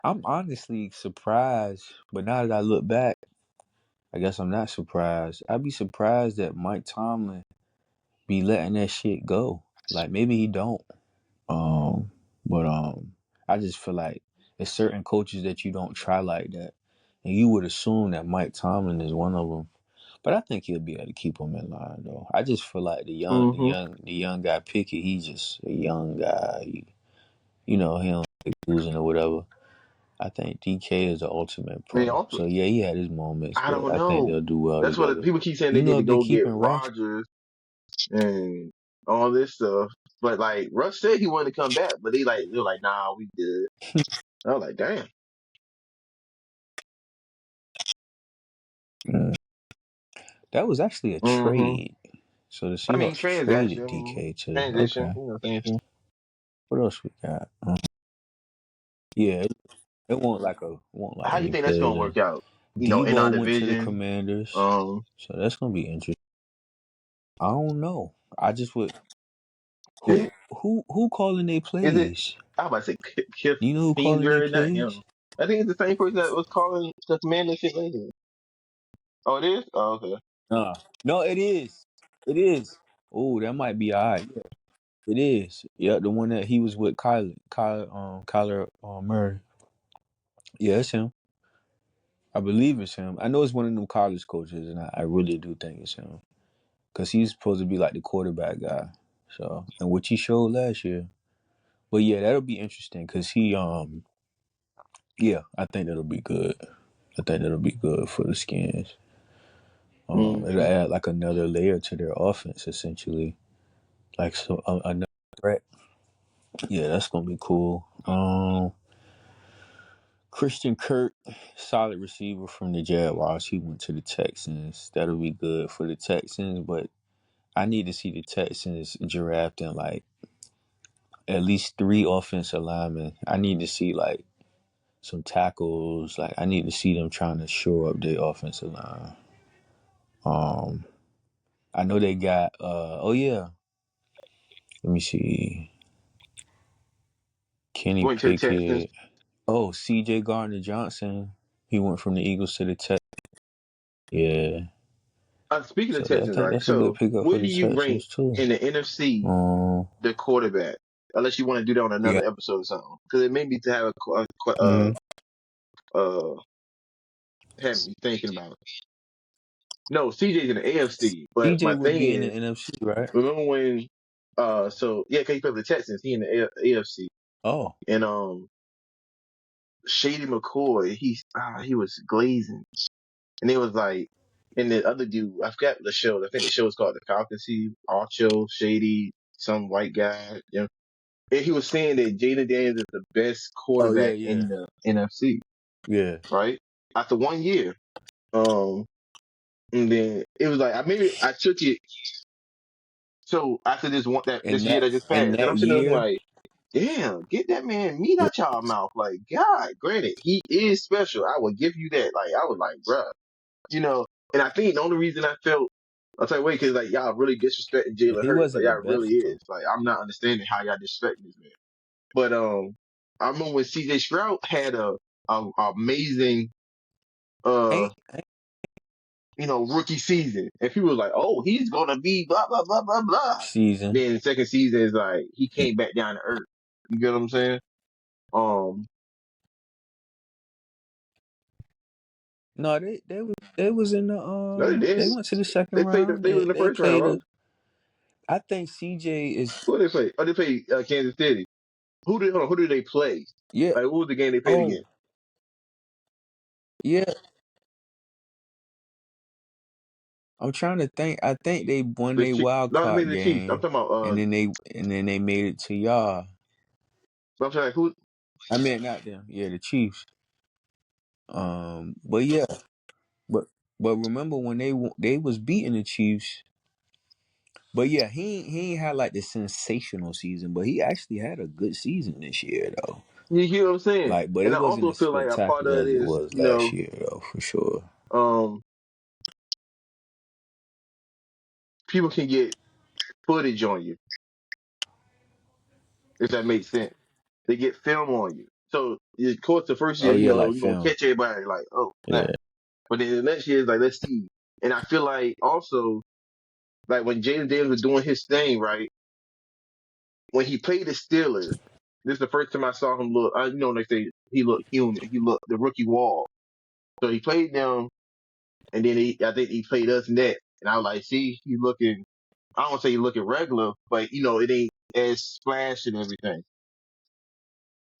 S3: I'm honestly surprised, but now that I look back, I guess I'm not surprised. I'd be surprised that Mike Tomlin be letting that shit go. Like maybe he don't. Um, but I just feel like there's certain coaches that you don't try like that, and you would assume that Mike Tomlin is one of them. But I think he'll be able to keep him in line, though. I just feel like
S2: Mm-hmm.
S3: the young guy Pickett. He's just a young guy. You know, he don't like losing or whatever. I think DK is the ultimate
S2: I mean,
S3: pro.
S2: also,
S3: So yeah, he had his moments,
S2: I
S3: but
S2: don't
S3: I think
S2: know.
S3: they'll do well
S2: That's what
S3: together.
S2: people keep saying they
S3: You
S2: need
S3: know,
S2: to
S3: if they
S2: go
S3: keep
S2: get
S3: in Russ,
S2: Rodgers and all this stuff. But like Russ said he wanted to come back, but they're like, nah, we good. I was like, damn.
S3: mm, that was actually a
S2: Mm-hmm.
S3: trade. So the
S2: I mean,
S3: Seahawks traded
S2: transaction,
S3: DK to
S2: transition,
S3: okay.
S2: same thing.
S3: What else we got? Yeah, it won't like
S2: How you
S3: any
S2: think that's
S3: players
S2: gonna
S3: in.
S2: work out? In our
S3: Debo went to the
S2: division.
S3: Commanders,
S2: Um,
S3: so that's gonna be interesting. I don't know. I just would
S2: is it?
S3: who calling they
S2: Is it?
S3: plays?
S2: I was about to say Kiff
S3: Do you know who calling they
S2: Finger, not
S3: plays?
S2: him. I think it's the same person that was calling the Commander shit later. Oh, it is. Oh, okay.
S3: No, it is. It is. Oh, that might be alright. Yeah, it is. Yeah, the one that he was with Kyler Murray. Yeah, it's him. I believe it's him. I know it's one of them college coaches, and I really do think it's him because he's supposed to be like the quarterback guy. So, and which he showed last year. But yeah, that'll be interesting because yeah, I think that'll be good. I think that'll be good for the Skins. It'll
S2: Mm-hmm.
S3: add like another layer to their offense, essentially. Like so, another threat. Yeah, that's gonna be cool. Christian Kirk, solid receiver from the Jaguars. He went to the Texans. That'll be good for the Texans, but I need to see the Texans drafting like at least 3 offensive linemen. I need to see like some tackles. Like I need to see them trying to shore up their offensive line. Um, I know they got. Oh yeah, let me see. Kenny
S2: Went to the Texans.
S3: Pickett. Oh, C.J. Gardner Johnson. He went from the Eagles to the Texans. Yeah,
S2: Speaking of
S3: so I
S2: Texans,
S3: think
S2: right?
S3: that's a good
S2: So,
S3: pickup for
S2: where
S3: the
S2: do you rank
S3: Texans too.
S2: in the NFC
S3: Um,
S2: the quarterback? Unless you want to do that on
S3: yeah.
S2: another episode or something, because it made me to have
S3: Mm-hmm.
S2: uh have me thinking about it. No, CJ's in the AFC, but
S3: C.J.
S2: my
S3: would
S2: thing
S3: be in the
S2: is,
S3: NFC, right?
S2: remember when so yeah, cause he played for the Texans, he in the AFC,
S3: Oh,
S2: and Shady McCoy, he was glazing, and it was like, and the other dude, I forgot the show. I think the show was called The Falconcy, Archo, Shady, some white guy. Yeah. And he was saying that Jaden Daniels is the best
S3: oh yeah,
S2: quarterback
S3: yeah,
S2: in the NFC,
S3: yeah.
S2: right? After 1 year. Um, and then it was like, I took it. So after
S3: In
S2: this year that just
S3: in
S2: passed, and
S3: that
S2: I'm sitting there
S3: year,
S2: like, damn, get that man meat out y'all mouth. Like, God, granted, he is special. I will give you that. Like, I was like, bruh, and I think the only reason I felt, I'll tell you wait, cause like y'all really disrespecting Jalen
S3: he
S2: Hurts. Like
S3: wasn't the
S2: y'all really
S3: best
S2: is.
S3: though.
S2: Like I'm not understanding how y'all disrespecting this man. But I remember when CJ Stroud had a amazing uh
S3: Ain't
S2: rookie season, and people was like, oh, he's gonna be blah blah blah blah blah.
S3: season.
S2: Then the second season is like he came back down to earth. You get what I'm saying? Um,
S3: No, they was in the
S2: no, they
S3: they
S2: didn't.
S3: went to the second
S2: They played.
S3: round.
S2: They was in the
S3: They
S2: first round,
S3: played
S2: right?
S3: a. I think CJ is
S2: Who did they play? Oh, they played Kansas City. Who did they play?
S3: yeah.
S2: Like, what was the game they played
S3: Oh
S2: against?
S3: yeah. I'm trying to think. I think they won
S2: The
S3: their
S2: Chiefs.
S3: wild
S2: No, I mean
S3: card
S2: the Chiefs. I'm
S3: game,
S2: talking about
S3: and then they made it to y'all.
S2: I'm sorry, who?
S3: I mean, not them. Yeah, the Chiefs. But yeah, but remember when they was beating the Chiefs. But yeah, he ain't had like the sensational season, but he actually had a good season this year though.
S2: You hear what I'm saying?
S3: Like, but
S2: And
S3: it
S2: I
S3: wasn't
S2: also
S3: as
S2: feel like a part
S3: spectacular
S2: of it
S3: as it
S2: is,
S3: was last year though, for sure.
S2: um, people can get footage on you, if that makes sense. They get film on you. So of course the first year,
S3: Oh yeah, like
S2: you're gonna
S3: film.
S2: catch everybody like, oh snap.
S3: Yeah.
S2: But then the next year is like, let's see. And I feel like also like when Jaden Daniels was doing his thing, right? When he played the Steelers, this is the first time I saw him look. They say he looked human. He looked the rookie wall. So he played them, and then I think he played us next. And I was like, see, he's looking. I don't want to say he's looking regular, but it ain't as splash and everything.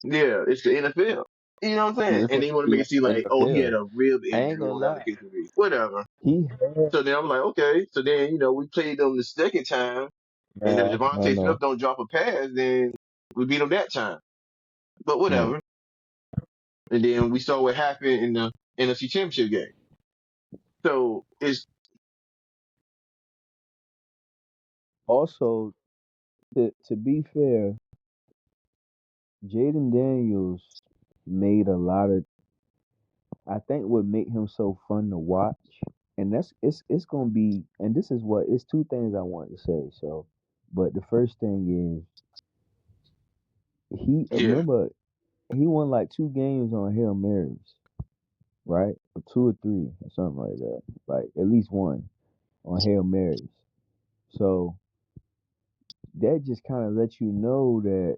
S2: Yeah, it's the NFL. You know what I'm saying?
S1: Yeah, it's
S2: And
S1: like
S2: they want to make
S1: the
S2: it seem like, oh, he had
S1: NFL.
S2: a rib
S1: I ain't
S2: injury
S1: gonna
S2: or whatever
S1: lie.
S2: the case may be. Whatever.
S1: He had
S2: So then I'm like, okay. So then, we played them the second time, and if Devontae Smith
S1: no.
S2: don't drop a pass, then we beat them that time. But
S1: Right.
S2: whatever. And then we saw what happened in the NFC Championship game. So it's
S1: Also, to be fair, Jaden Daniels made a lot of. I think what made him so fun to watch, and it's gonna be. And this is what it's two things I wanted to say. So, but the first thing is he
S2: yeah.
S1: remember he won like two games on Hail Marys, right? Or two or three or something like that. Like at least one on Hail Marys. So that just kind of lets you know that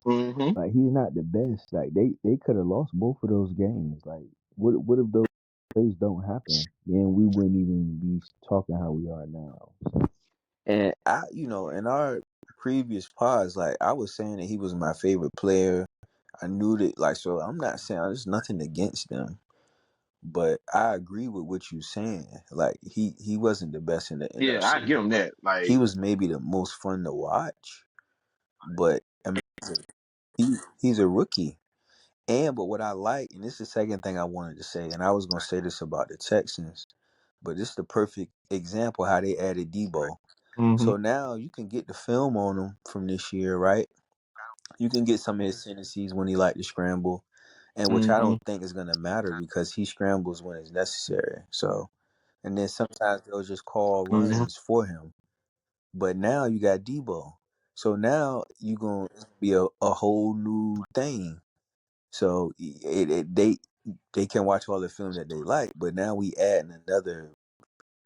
S2: Hmm.
S1: like he's not the best. Like they could have lost both of those games. Like what if those plays don't happen? Then we wouldn't even be talking how we are now.
S3: And in our previous pods, like I was saying that he was my favorite player. I knew that, like, so I'm not saying there's nothing against them, but I agree with what you're saying. Like he wasn't the best in the
S2: Yeah, I
S3: NFC.
S2: give him that.
S3: He
S2: Like,
S3: was maybe the most fun to watch, but I mean, he's a rookie. But what I like, and this is the second thing I wanted to say, and I was gonna say this about the Texans, but this is the perfect example how they added Debo.
S2: hmm
S3: So now you can get the film on him from this year, right? You can get some of his tendencies when he like to scramble, and which I
S2: hmm
S3: don't think is gonna matter because he scrambles when it's necessary. So, and then sometimes they'll just call
S2: hmm
S3: runs for him. But now you got Debo, so now you gonna be a whole new thing. So they can watch all the film that they like, but now we adding another,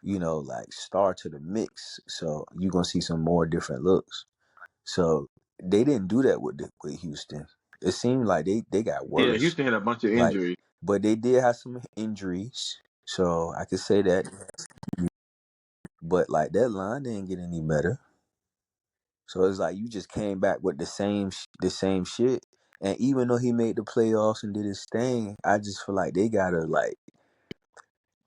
S3: like star to the mix. So you're gonna see some more different looks. So they didn't do that with Houston. It seemed like they got
S2: Yeah,
S3: worse.
S2: Houston had a bunch of
S3: Like,
S2: injuries.
S3: but they did have some injuries. So I could say that. But like that line didn't get any better. So it's like you just came back with the same shit. And even though he made the playoffs and did his thing, I just feel like they gotta like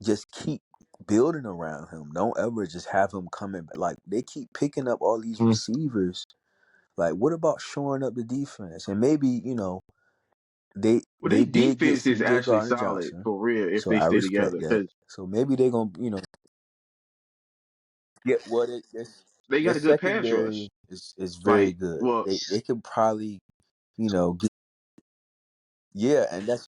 S3: just keep building around him. Don't ever just have him coming back. Like they keep picking up all these
S2: Mm.
S3: receivers. Like what about shoring up the defense? And maybe, they
S2: Well, their
S3: they did get
S2: defense is
S3: C.J.
S2: actually
S3: Gardner
S2: solid
S3: Johnson.
S2: for real if
S3: So
S2: they
S3: I
S2: stay
S3: respect
S2: together
S3: that.
S2: because
S3: So maybe they're gonna, get what it is.
S2: they
S3: Their
S2: got a good pass
S3: secondary
S2: rush.
S3: is very
S2: Like,
S3: good.
S2: well,
S3: They could probably, get, yeah, and that's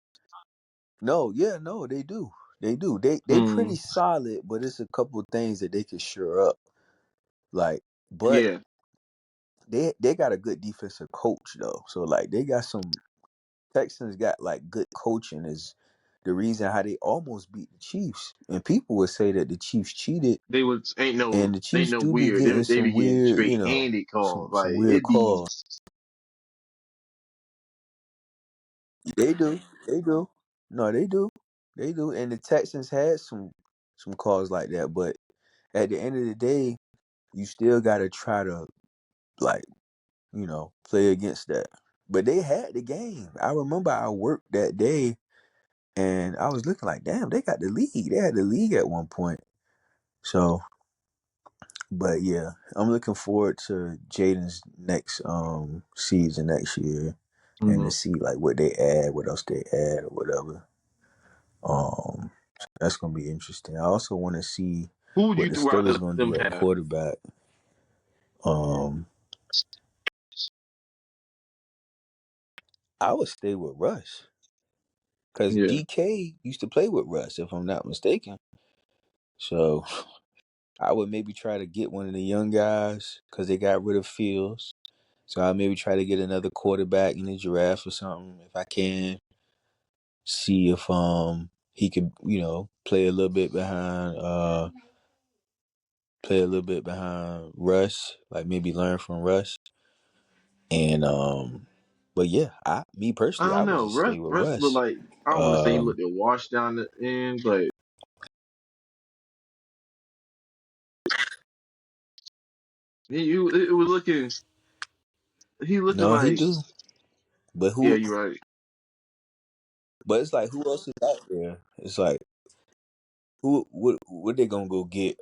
S3: no, yeah, no, they do. They do. They pretty
S2: mm,
S3: solid, but it's a couple of things that they could sure up. Like, but
S2: yeah,
S3: they got a good defensive coach though. So like they got some Texans got like good coaching is the reason how they almost beat the Chiefs. And people would say that the Chiefs cheated,
S2: they was
S3: and the
S2: ain't
S3: Chiefs
S2: no
S3: do be
S2: weird.
S3: getting
S2: They
S3: some
S2: be getting
S3: weird,
S2: straight handed calls.
S3: some
S2: Like
S3: weird
S2: it be
S3: calls. They do. They do. No, they do. They do. And the Texans had some calls like that, but at the end of the day, you still gotta try to like, play against that. But they had the game. I remember I worked that day and I was looking like, damn, they got the league. They had the league at one point. So, but yeah, I'm looking forward to Jaden's next season next year and to
S2: mm.
S3: see like what they add, what else they add or whatever. That's gonna be interesting. I also want to see
S2: Who would
S3: what
S2: you
S3: the
S2: rather
S3: Steelers gonna
S2: them
S3: do at
S2: have?
S3: quarterback. Um, I would stay with Russ because
S2: Yeah.
S3: DK used to play with Russ, if I'm not mistaken. So I would maybe try to get one of the young guys because they got rid of Fields. So I'll maybe try to get another quarterback in the draft or something if I can. See if he could, play a little bit behind Russ, like maybe learn from Russ. And but yeah, me
S2: I
S3: personally, I
S2: don't
S3: would
S2: know.
S3: just stay with
S2: Russ looked
S3: Russ.
S2: like, I don't want to say he
S3: Um
S2: looked at washed down the end, but it was looking. He looking
S3: no, he
S2: like,
S3: do. But
S2: yeah,
S3: who
S2: you're right.
S3: but it's like who else is out there? It's like who what they gonna go get?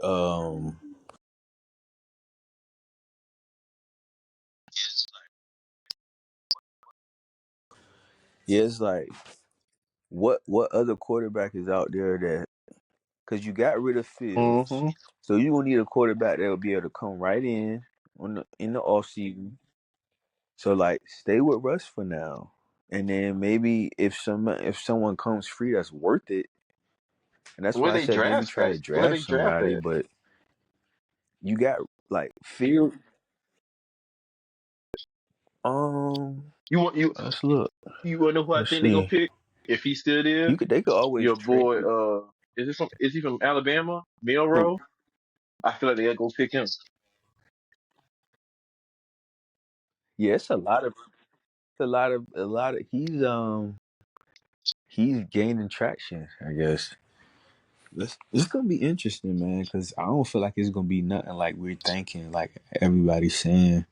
S3: Yeah, it's like what other quarterback is out there that because you got rid of Fields.
S2: Mm-hmm.
S3: So you gonna need a quarterback that will be able to come right in the off season. So like stay with Russ for now. And then maybe if someone comes free that's worth it, and that's
S2: Where
S3: why I
S2: they
S3: said maybe
S2: draft
S3: try
S2: at?
S3: to
S2: Where
S3: draft
S2: they draft
S3: somebody,
S2: at?
S3: but you got like Field. Um,
S2: You want you
S3: let's look.
S2: you want to know who I
S3: Let's
S2: think they gonna
S3: see.
S2: pick if he's still there?
S3: They could always
S2: Your
S3: trade.
S2: boy, is he from Alabama?
S3: Who?
S2: Milrow? I feel like they gotta go pick him.
S3: Yeah, it's a lot of he's gaining traction, I guess. It's gonna be interesting, man, because I don't feel like it's gonna be nothing like we're thinking, like everybody's saying.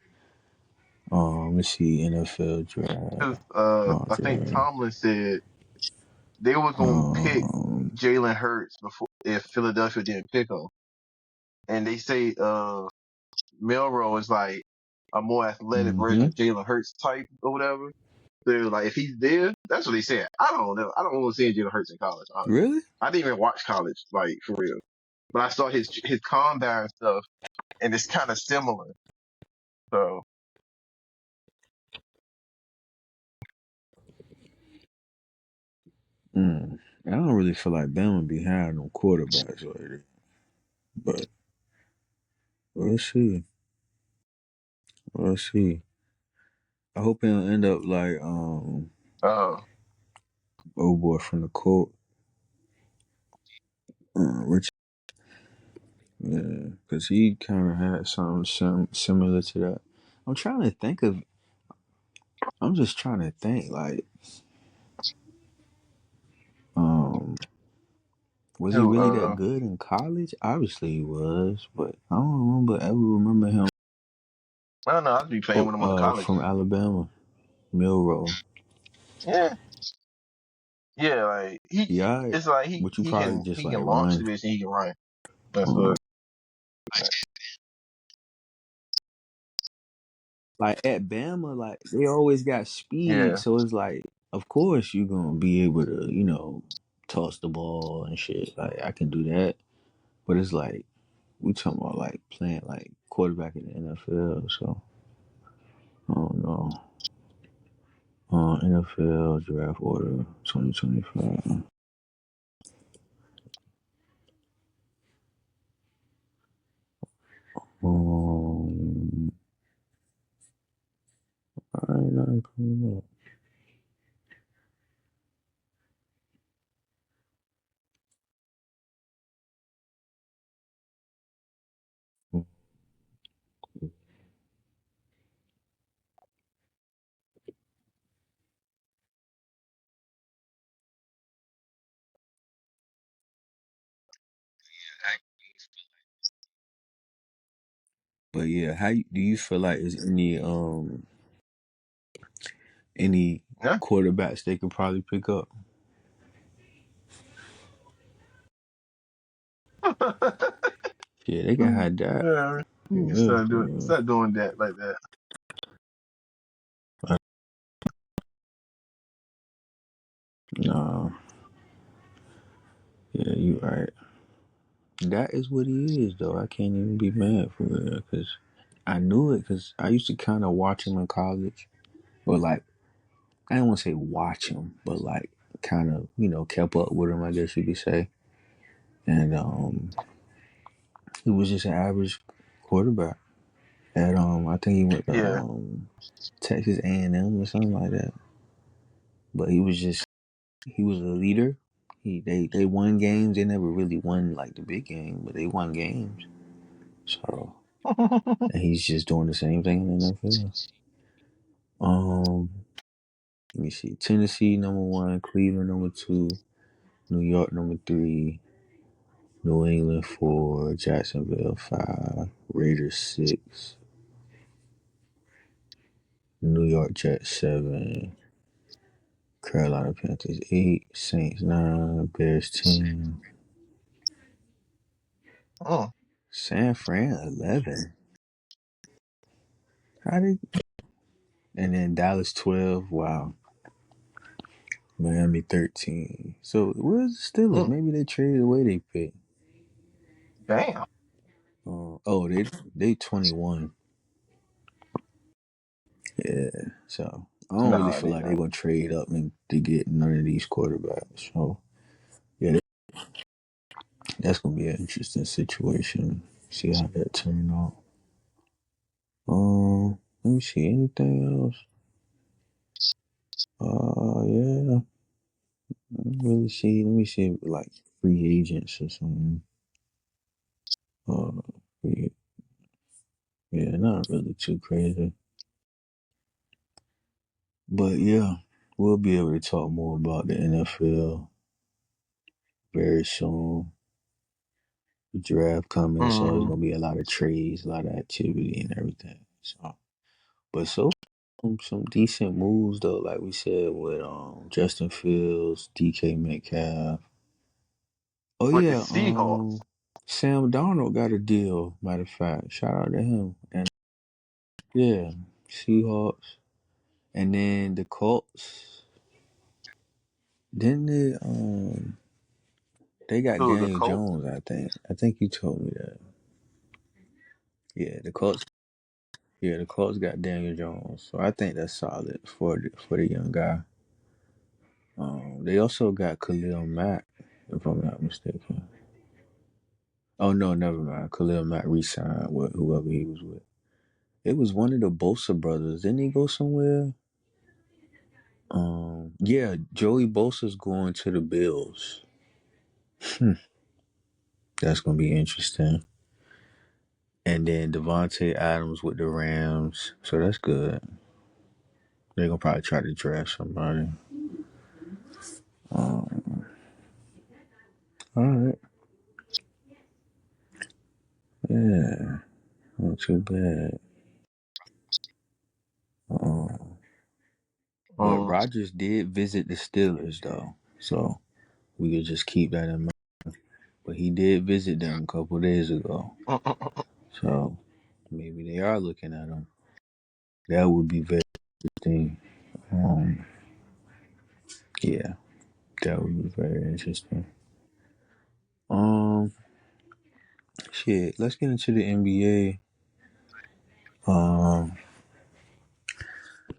S3: Let's see, NFL
S2: Because
S3: draft,
S2: I think
S3: draft.
S2: Tomlin said they were gonna pick
S3: Um,
S2: Jalen Hurts before if Philadelphia didn't pick him, and they say Milrow is like a more athletic version
S3: hmm
S2: of Jalen Hurts type or whatever. So like if he's there, that's what they said. I don't know. I don't want to see Jalen Hurts in college. Honestly,
S3: Really?
S2: I didn't even watch college like for real, but I saw his combine stuff, and it's kind of similar. So
S3: I don't really feel like Bama be having no quarterbacks like but we'll see. We'll see. I hope he'll end up like
S2: uh,
S3: old boy from the Colt, Rich. Yeah, because he kind of had something similar to that. I'm trying to think of. I'm just trying to think like, um, was he
S2: who
S3: really that good in college? Obviously he was, but I don't remember him.
S2: I don't know. I'd be playing with him on the
S3: From
S2: colleges.
S3: Alabama, Milrow.
S2: Yeah, yeah. Like
S3: Yeah,
S2: it's like
S3: but you
S2: he
S3: probably
S2: can
S3: just
S2: he
S3: like
S2: can launch the
S3: run.
S2: bitch and he can run. That's
S3: Um,
S2: what.
S3: like at Bama, like they always got speed,
S2: Yeah.
S3: so it's like, of course you gonna be able to, toss the ball and shit. Like I can do that, but it's like we talking about like playing like quarterback in the NFL. So I don't know. NFL draft order 2025. I ain't nothing coming up. But yeah, do you feel like is any
S2: Yeah.
S3: quarterbacks they could probably pick up? Yeah, they can have that.
S2: Yeah. You can
S3: Yeah, yeah.
S2: start doing that like that.
S3: No, yeah, you right. That is what he is, though. I can't even be mad for real, because I knew it, because I used to kind of watch him in college. Or, like, I don't want to say watch him, but, like, kind of, kept up with him, I guess you could say. and he was just an average quarterback. At I think he went to
S2: Yeah.
S3: Texas A&M or something like that. But he was a leader. They won games. They never really won like the big game, but they won games. So and he's just doing the same thing in the NFL. Let me see. Tennessee #1, Cleveland #2, New York #3, New England 4, Jacksonville 5, Raiders 6, New York Jets 7, Carolina Panthers 8, Saints 9, Bears 10,
S2: Mm,
S3: San Fran 11. How did and then Dallas 12. Wow. Miami 13. So where's the Steelers?
S2: mm,
S3: Maybe they traded away they pick.
S2: damn.
S3: They 21. Yeah. So I don't really
S2: Nah,
S3: feel
S2: they
S3: like they're
S2: not.
S3: gonna trade up and to get none of these quarterbacks. So yeah, that's gonna be an interesting situation. See how that turn out. Let me see anything else. Yeah. Really see. Let me see like free agents or something. Uh, yeah, yeah, not really too crazy. But yeah, we'll be able to talk more about the NFL very soon. The draft coming, so there's
S2: Mm,
S3: gonna be a lot of trades, a lot of activity, and everything. So, but some decent moves though, like we said with Justin Fields, DK Metcalf. Oh
S2: with the
S3: yeah,
S2: Seahawks.
S3: Sam Darnold got a deal. Matter of fact, shout out to him. And yeah, Seahawks, and then the Colts. Didn't they got
S2: Who, the
S3: Daniel
S2: Colts?
S3: Jones, I think. I think you told me that. Yeah, the Colts. Yeah, the Colts got Daniel Jones, so I think that's solid for the young guy. They also got Khalil Mack, if I'm not mistaken. Oh no, never mind. Khalil Mack re-signed with whoever he was with. It was one of the Bosa brothers. Didn't he go somewhere? Yeah, Joey Bosa's going to the Bills. That's gonna be interesting. And then Devontae Adams with the Rams, so that's good. They're gonna probably try to draft somebody. All right, yeah, not too bad. Um, but
S2: Mm,
S3: Rodgers did visit the Steelers though, so we could just keep that in mind. But he did visit them a couple days ago,
S2: mm, mm, mm.
S3: so maybe they are looking at him. That would be very interesting. Um, yeah, that would be very interesting. Um, shit. Let's get into the NBA. Um,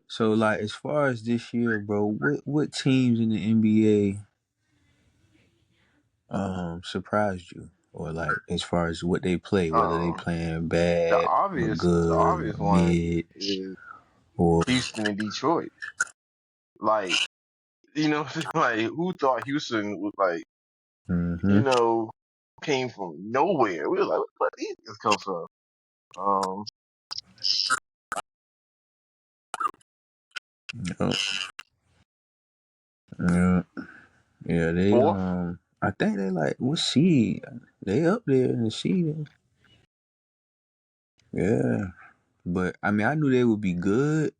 S3: so like as far as this year, bro, what teams in the NBA surprised you, or like as far as what they play, whether they
S2: Um,
S3: playing
S2: the
S3: bad or
S2: obvious, the
S3: good or
S2: obvious one
S3: mid
S2: is
S3: or
S2: Houston and Detroit. Like, like who thought Houston was like, you
S3: mm-hmm.
S2: know, came from nowhere. We were like, where these guys come from? Um,
S3: Yep. Yeah, yeah. They
S2: fourth.
S3: I think they like what seed? They up there in the seed. Yeah, but I mean I knew they would be good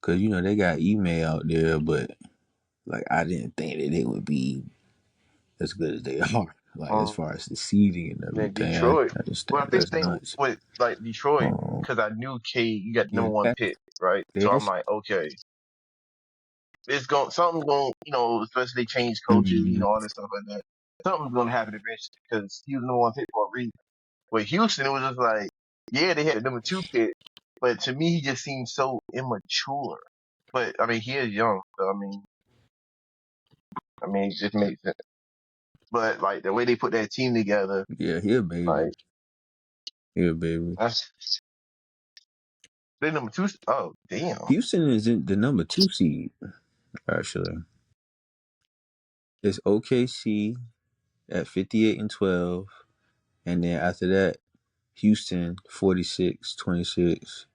S3: because they got email out there, but like I didn't think that they would be as good as they are. Like as
S2: Um,
S3: far as the seeding and
S2: then
S3: everything,
S2: Detroit.
S3: I just
S2: Well, I
S3: think
S2: think
S3: that's
S2: they
S3: nuts.
S2: with like Detroit
S3: Um,
S2: because I knew Cade, you got the
S3: yeah,
S2: number one pick, right?
S3: they
S2: So I'm
S3: actually.
S2: like, okay, it's going something's going, especially they change coaches,
S3: Mhm.
S2: all this stuff like that. Something's going to happen eventually because he was the number one pick for a reason. With Houston, it was just like, yeah, they had the number two pick, but to me, he just seemed so immature. But I mean, he is young, so I mean, it just makes sense. but like the way they put that team together,
S3: Yeah, he a baby.
S2: like
S3: He a baby.
S2: that's they number two. Oh damn.
S3: Houston is in the number 2 seed, actually. It's OKC at 58-12. And then after that, Houston 46-26.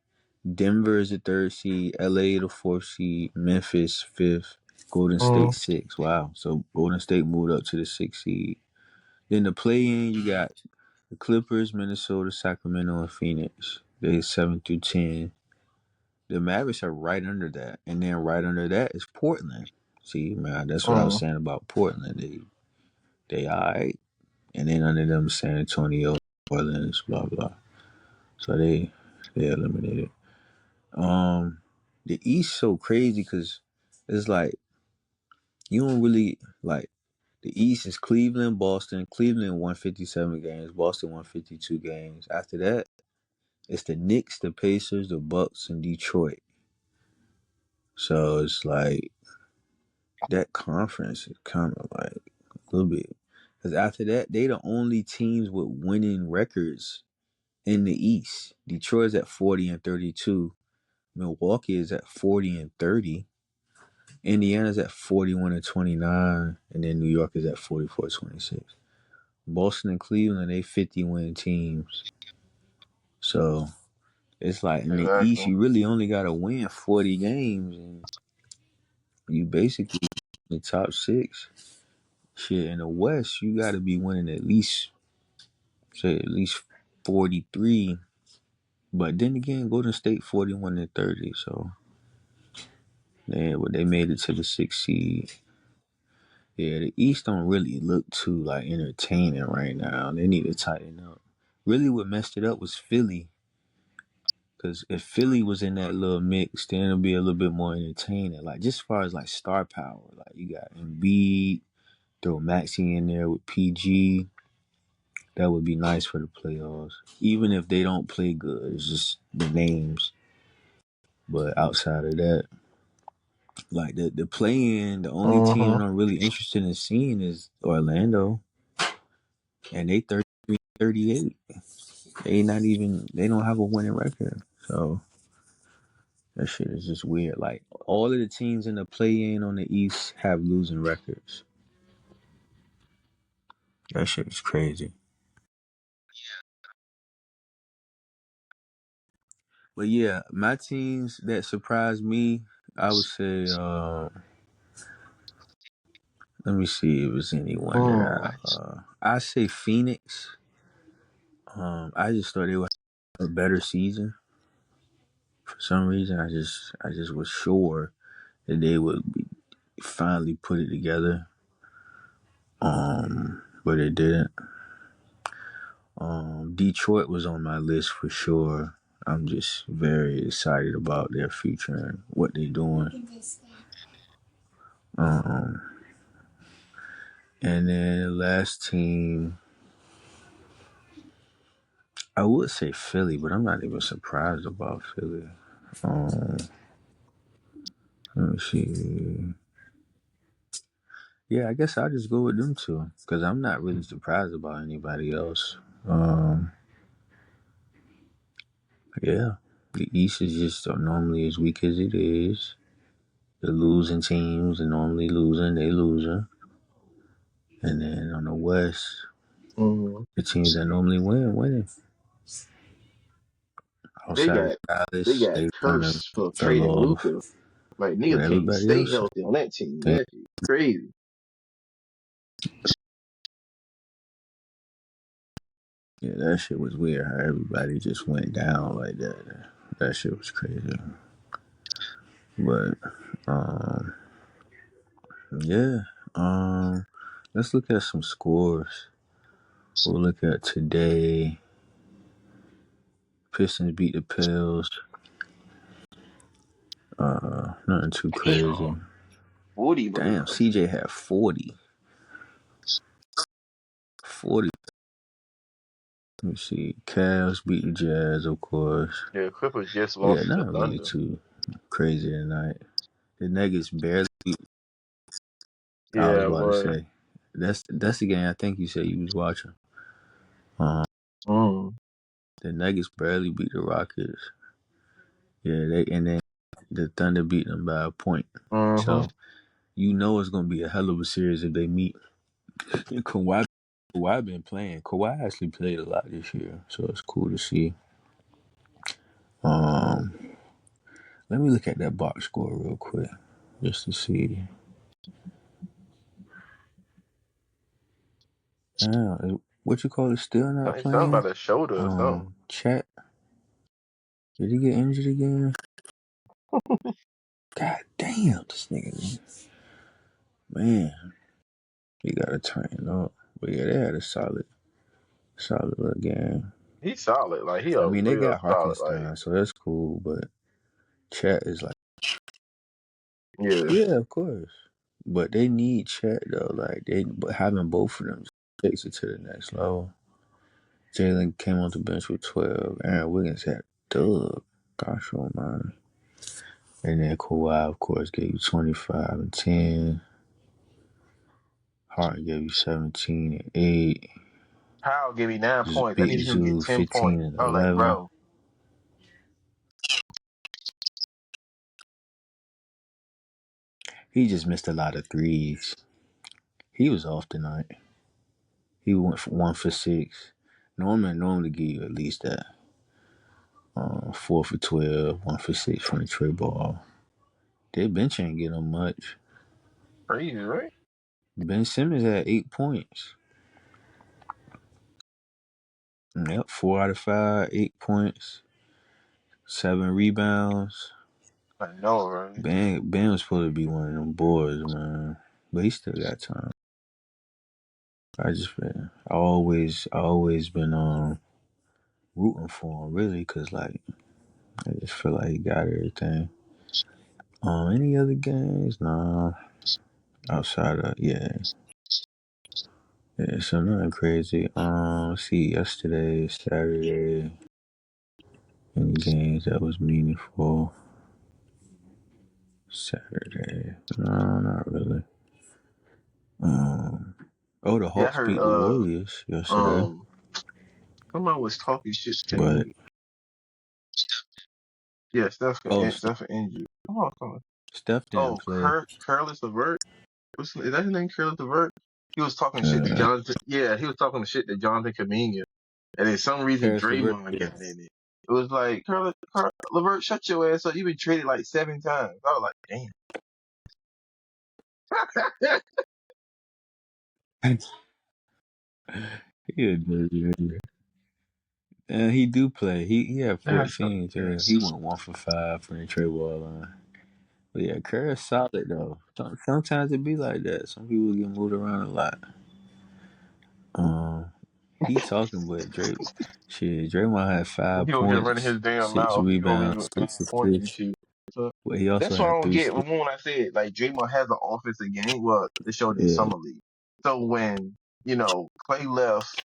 S3: Denver is the 3rd seed. LA the 4th seed. Memphis 5th. Golden State 6th. Wow. So Golden State moved up to the 6th seed. Then the play-in, you got the Clippers, Minnesota, Sacramento, and Phoenix. They 7 through 10. The Mavericks are right under that, and then right under that is Portland. See, man, that's what I was
S2: Mm,
S3: saying about Portland. They all right, and then under them San Antonio, Orleans, blah blah. So they eliminated. The East so crazy because it's like you don't really like the East is Cleveland, Boston. Cleveland won 57 games. Boston won 52 games. After that, it's the Knicks, the Pacers, the Bucks, and Detroit. So it's like that conference is kind of like a little bit. Because after that, they the only teams with winning records in the East. Detroit's at 40-32. Milwaukee is at 40-30. Indiana's at 41-29. And then New York is at 44-26. Boston and Cleveland, they 50-win teams. So it's like in the East,
S2: exactly.
S3: you really only got to win 40 games. And you basically in the top 6. Shit, in the West, you got to be winning at least 43. But then again, Golden State 41-30. So they made it to the 6th seed. Yeah, the East don't really look too like entertaining right now. They need to tighten up. Really, what messed it up was Philly. Because if Philly was in that little mix, then it'll be a little bit more entertaining. Like just as far as like star power, like you got Embiid, throw Maxey in there with PG. That would be nice for the playoffs. Even if they don't play good, it's just the names. But outside of that, like the play-in, the only team
S2: Mm-hmm.
S3: that I'm really interested in seeing is Orlando, and they 33-38. They don't have a winning record. So that shit is just weird. Like all of the teams in the play-in on the East have losing records. That shit is crazy. But yeah, my teams that surprised me, I would say let me see if there's anyone that
S2: Mm.
S3: I say Phoenix. I just thought they would have a better season. For some reason, I just was sure that they would finally put it together. But they didn't. Detroit was on my list for sure. I'm just very excited about their future and what they're doing. Um, and then the last team, I would say Philly, but I'm not even surprised about Philly. Um, let me see. Yeah, I guess I'll just go with them two because I'm not really surprised about anybody else. Um, yeah, the East is just normally as weak as it is. The losing teams are normally losing, they losing. And then on the West,
S2: Mm.
S3: the teams that normally winning.
S2: They
S3: Outside of
S2: got they
S3: Dallas,
S2: got
S3: they kind of
S2: cursed for
S3: fell
S2: trading
S3: off.
S2: Luca. Like
S3: But
S2: nigga can't even
S3: everybody
S2: stay
S3: else,
S2: healthy on that team.
S3: they,
S2: That shit crazy.
S3: yeah, that shit was weird how everybody just went down like that. That shit was crazy. But um, yeah, um, let's look at some scores. We'll look at today. Pistons beat the Pels. Nothing too crazy.
S2: Damn. 40
S3: Damn,
S2: bars.
S3: CJ had 40. 40. Let me see. Cavs beat the Jazz, of course.
S2: Yeah, Clippers just
S3: Yeah,
S2: lost to the
S3: not really
S2: Thunder.
S3: too crazy tonight. The Nuggets barely beat. I was
S2: Yeah,
S3: about to
S2: but
S3: say. That's the game I think you said you was watching. Um,
S2: Mm.
S3: the Nuggets barely beat the Rockets. Yeah, they and then the Thunder beat them by a point.
S2: Mm-hmm.
S3: So you know it's gonna be a hell of a series if they meet. And Kawhi been playing. Kawhi actually played a lot this year, so it's cool to see. Um, Let me look at that box score real quick, just to see. What you call it? Still not
S2: Like something
S3: playing?
S2: about a shoulder or something.
S3: Chat. Did he get injured again? God damn, this nigga, man, he gotta turn up. But yeah, they had a solid little game.
S2: He's solid. Like he
S3: I
S2: a
S3: mean, they
S2: real
S3: got
S2: solid. Like
S3: Harkenstein, so that's cool. But Chat is like,
S2: yeah.
S3: yeah, of course. But they need Chat though. Like but having both of them takes it to the next level. Jalen came on the bench with 12. Aaron Wiggins had Doug. Gosh, oh man. And then Kawhi, of course, gave you 25 and 10. Hart gave you 17 and 8.
S2: Powell gave me 9 points. I needed him to get
S3: Beasley
S2: 10
S3: 15
S2: points.
S3: and
S2: I was like,
S3: 11.
S2: bro,
S3: He just missed a lot of threes. He was off tonight. He went for 1 for 6. Norman normally give you at least that. 4 for 12, 1 for 6 from the tray ball. Their bench ain't getting him much.
S2: crazy, right?
S3: Ben Simmons had 8 points. Yep, 4 out of 5, 8 points, 7 rebounds.
S2: I know, right?
S3: Ben was supposed to be one of them boys, man. But he still got time. I always been rooting for him, really, cause like I just feel like he got everything. Any other games? Nah. Outside of yeah, so nothing crazy. Let's see, yesterday, Saturday, any games that was meaningful. Saturday, no, not really. The
S2: Yeah, I
S3: Hawks
S2: heard
S3: beat the Warriors yesterday,
S2: um someone was talking shit to
S3: but
S2: me. Yeah,
S3: oh,
S2: Steph injured. Come on.
S3: Steph didn't
S2: Oh,
S3: play.
S2: Careless Levert. Is that his name? Careless Levert. He was talking shit to
S3: Uh,
S2: Jonathan. Yeah, he was talking shit to Jonathan Kaminga, and then some reason
S3: Paris LeVert,
S2: Draymond
S3: yeah.
S2: got in it. It was like Levert, shut your ass up. You've been traded like 7 times. I was like, damn.
S3: He a dirty. And he do play. He had
S2: That's
S3: 14 too.
S2: hilarious.
S3: He went 1 for 5 from the trade ball line. But yeah, Curry's solid though. Sometimes it be like that. Some people get moved around a lot. He talking, but Draymond had
S2: He
S3: 5
S2: over here running
S3: points,
S2: his damn
S3: 6
S2: mouth. You over here
S3: rebounds,
S2: with
S3: 6
S2: points and
S3: assists.
S2: shit. So
S3: But he also
S2: that's why I
S3: had
S2: don't
S3: 3
S2: get.
S3: steals.
S2: Remember when I said like Draymond has an offensive game? Well, they showed in
S3: Yeah,
S2: summer league. So when Clay left,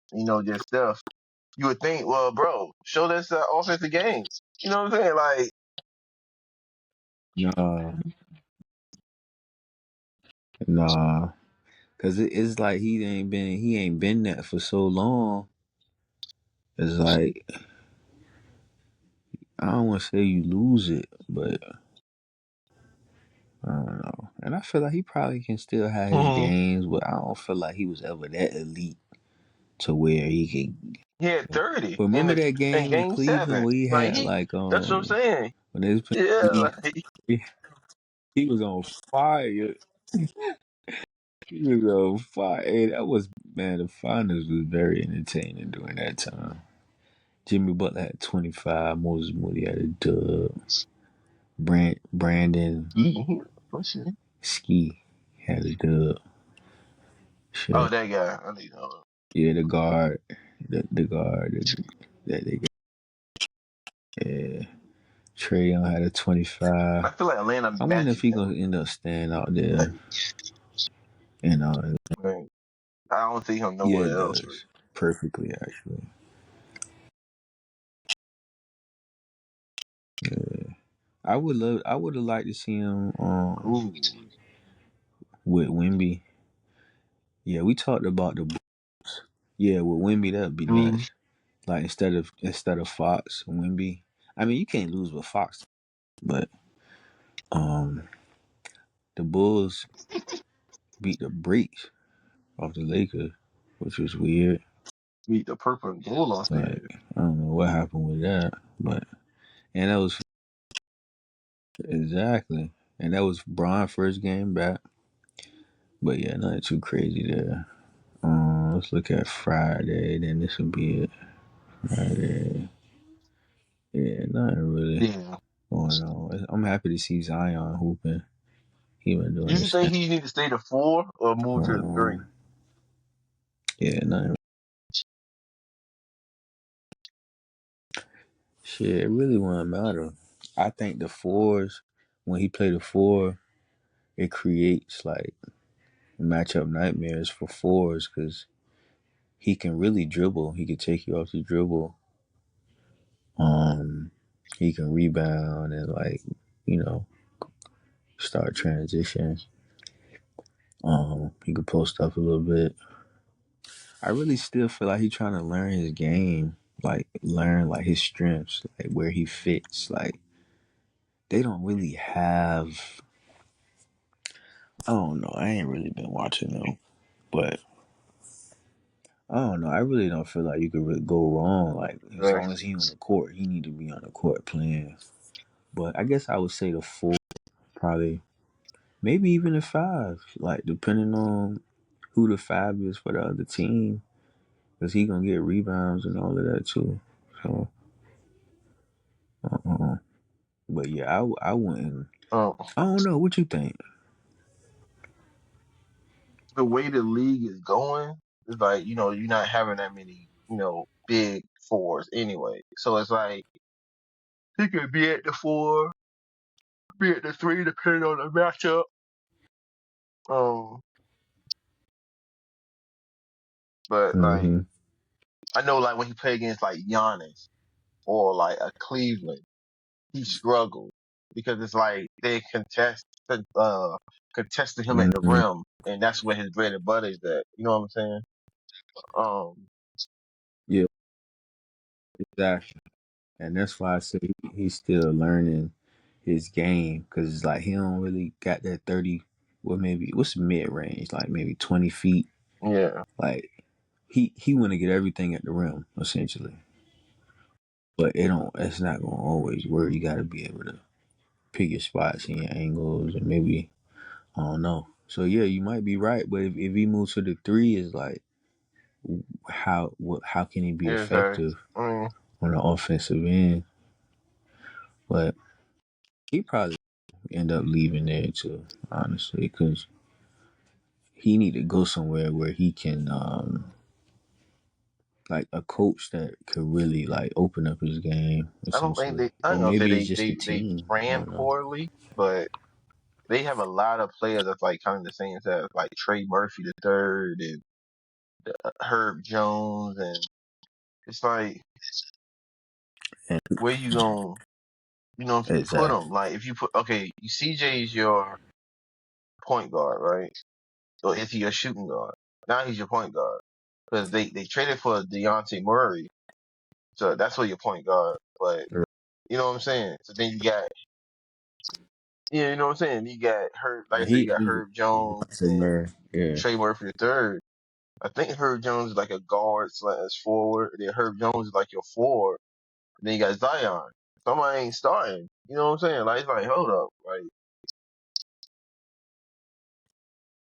S2: just Steph, you would think, well, bro, show this offensive game. You know what I'm saying? Like,
S3: nah, nah. Cause it's like he ain't been that for so long. It's like I don't want to say you lose it, but I don't know. And I feel like he probably can still have his
S2: he
S3: games, but I don't feel like he was ever that elite to where he could.
S2: had 30 in
S3: Remember
S2: the
S3: that
S2: in
S3: game in
S2: game
S3: Cleveland
S2: seven.
S3: where he
S2: Like
S3: had like
S2: that's what I'm saying.
S3: when they was
S2: Yeah,
S3: playing,
S2: like,
S3: he was on fire. He was on fire. Hey, that was man. The finals was very entertaining during that time. Jimmy Butler had 25. Moses Moody had a dub. Brandon
S2: what's his name?
S3: Ski had a dub.
S2: Oh,
S3: Shit.
S2: that guy. I need to know.
S3: Yeah, the guard. The guard that they got. Yeah. Trey Young had a 25.
S2: I feel like Atlanta
S3: I wonder if
S2: matches
S3: he
S2: him.
S3: gonna end up staying out there. And
S2: Right. I don't see him
S3: yeah,
S2: nowhere
S3: it
S2: else. Right.
S3: does perfectly actually. Yeah. I would have liked to see him
S2: Ooh.
S3: with Wimby. Yeah, we talked about the Bulls. Yeah, with Wimby, that'd be
S2: Mm,
S3: nice. Like instead of Fox, Wimby. I mean, you can't lose with Fox, but um, the Bulls beat the brakes off the Lakers, which was weird.
S2: beat the purple and gold off
S3: Like
S2: there.
S3: I don't know what happened with that, but and that was exactly, and that was Bron's first game back. But yeah, nothing too crazy there. Let's look at Friday. Then this will be it. Friday. Yeah, nothing really
S2: Yeah.
S3: going on. I'm happy to see Zion hooping. He been doing
S2: You
S3: this
S2: think
S3: thing.
S2: he need to stay to 4 or move to the 3?
S3: Yeah, nothing. Shit, it really wouldn't matter. I think the fours, when he play the four, it creates like matchup nightmares for fours because he can really dribble. He can take you off the dribble. Um, he can rebound and like you know start transition. He could post up a little bit. I really still feel like he's trying to learn his game, like learn like his strengths, like where he fits. Like they don't really have. I don't know. I ain't really been watching them, but I don't know. I really don't feel like you could really go wrong. Like as
S2: Right.
S3: long as he on the court, he need to be on the court playing. But I guess I would say the four, probably maybe even the five. Like depending on who the five is for the other team, because he gonna get rebounds and all of that too. So, uh-uh. But yeah, I wouldn't.
S2: Um,
S3: I don't know what you think.
S2: the way the league is going, it's like, you're not having that many, big fours anyway. So it's like he could be at the 4, be at the 3, depending on the matchup. Um, but like
S3: Mm-hmm.
S2: I know like when he played against like Giannis or like a Cleveland, he struggled because it's like they contested him at the
S3: Mm-hmm.
S2: rim, and that's where his bread and butter is at. You know what I'm saying? Um,
S3: Yeah, exactly. And that's why I say he's still learning his game because it's like he don't really got that 30. Well, maybe what's mid range? Like maybe 20 feet.
S2: yeah,
S3: Like he want to get everything at the rim essentially, but it don't. It's not gonna always work. You got to be able to pick your spots and your angles, and maybe I don't know. So yeah, you might be right, but if he moves to the three, is like how can he be
S2: exactly.
S3: effective
S2: I mean,
S3: on the offensive end? But he probably end up leaving there too, honestly, because he need to go somewhere where he can like a coach that could really like open up his game
S2: I don't think
S3: essentially,
S2: they. I
S3: or
S2: ain't gonna say
S3: maybe it's
S2: they
S3: just the
S2: they they
S3: team. I
S2: ran
S3: don't know.
S2: poorly, but they have a lot of players that's like kind of the same as like Trey Murphy the third and Herb Jones, and it's like
S3: And,
S2: where you going put
S3: exactly.
S2: him? Like if you put okay, CJ is your point guard, right? Or is he your shooting guard? Now he's your point guard because they traded for Deontay Murray, so that's what your point guard. But you know what I'm saying? So then you got yeah, you know what I'm saying? You got Herb, like I
S3: And
S2: said, you
S3: he
S2: got Herb Jones
S3: Deontay
S2: and
S3: Murray, yeah,
S2: Trey Murphy the third. I think Herb Jones is like a guard slash forward. Then Herb Jones is like your forward. And then you got Zion. Somebody ain't starting. You know what I'm saying? Like it's like hold up, like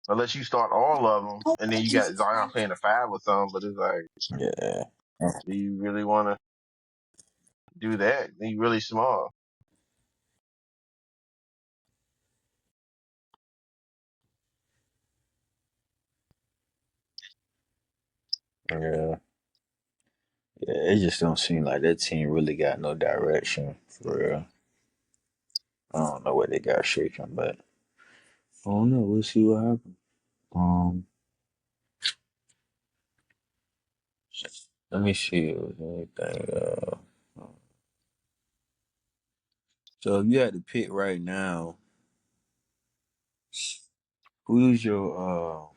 S2: unless you start all of them, and then you got Zion playing the five or something. But it's like,
S3: yeah,
S2: do you really want to do that? Then you really small.
S3: yeah. Yeah, it just don't seem like that team really got no direction for real. I don't know what they got shaking, but I don't know. We'll see what happens. Um, let me see if there's anything. So if you had to pick right now, who's your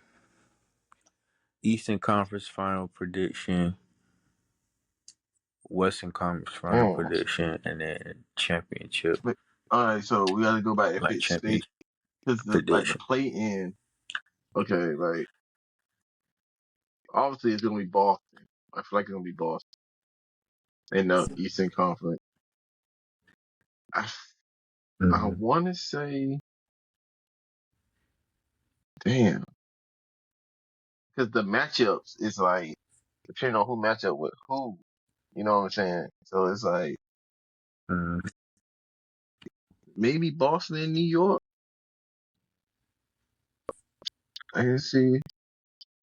S3: Eastern Conference Final prediction, Western Conference Final
S2: Mm.
S3: prediction, and then championship,
S2: But, all right, so we got to go back if
S3: like
S2: it's state
S3: championship
S2: because the
S3: prediction.
S2: play in. Okay, like obviously it's gonna be Boston. I feel like it's gonna be Boston in the Eastern Conference. I I
S3: Mm-hmm.
S2: want to say, damn, because the matchups is like depending on who match up with who. You know what I'm saying? So it's like
S3: Mm-hmm.
S2: maybe Boston and New York. I can see.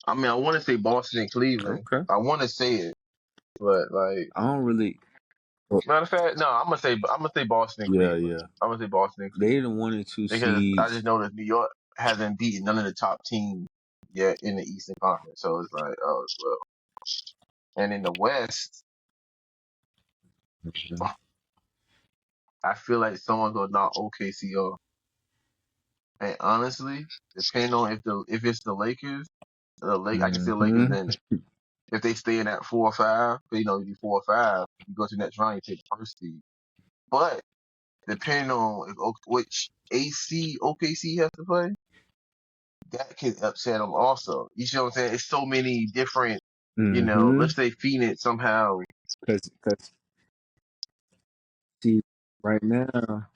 S2: I mean, I want to say Boston and Cleveland.
S3: Okay.
S2: I want to say it, but like
S3: I don't really. Well,
S2: matter of fact, no, I'm gonna say Boston and
S3: yeah,
S2: Cleveland.
S3: yeah.
S2: I'm gonna say Boston and
S3: They
S2: Cleveland
S3: the 1 and 2
S2: because I
S3: seeds.
S2: just know that New York hasn't beaten none of the top teams yet in the Eastern Conference. So it's like, oh well. And in the West,
S3: Mm-hmm.
S2: I feel like someone's gonna knock OKC off. And honestly, depending on if it's the Lakers, I can see the Lakers
S3: Mm-hmm.
S2: in it. If they stay in at 4 or 5, you do 4 or 5, you go to the next round, you take the first seed. But depending on which AC OKC has to play, that can upset them also. You see what I'm saying? It's so many different,
S3: Mm-hmm.
S2: let's say Phoenix somehow
S3: Cause see, right now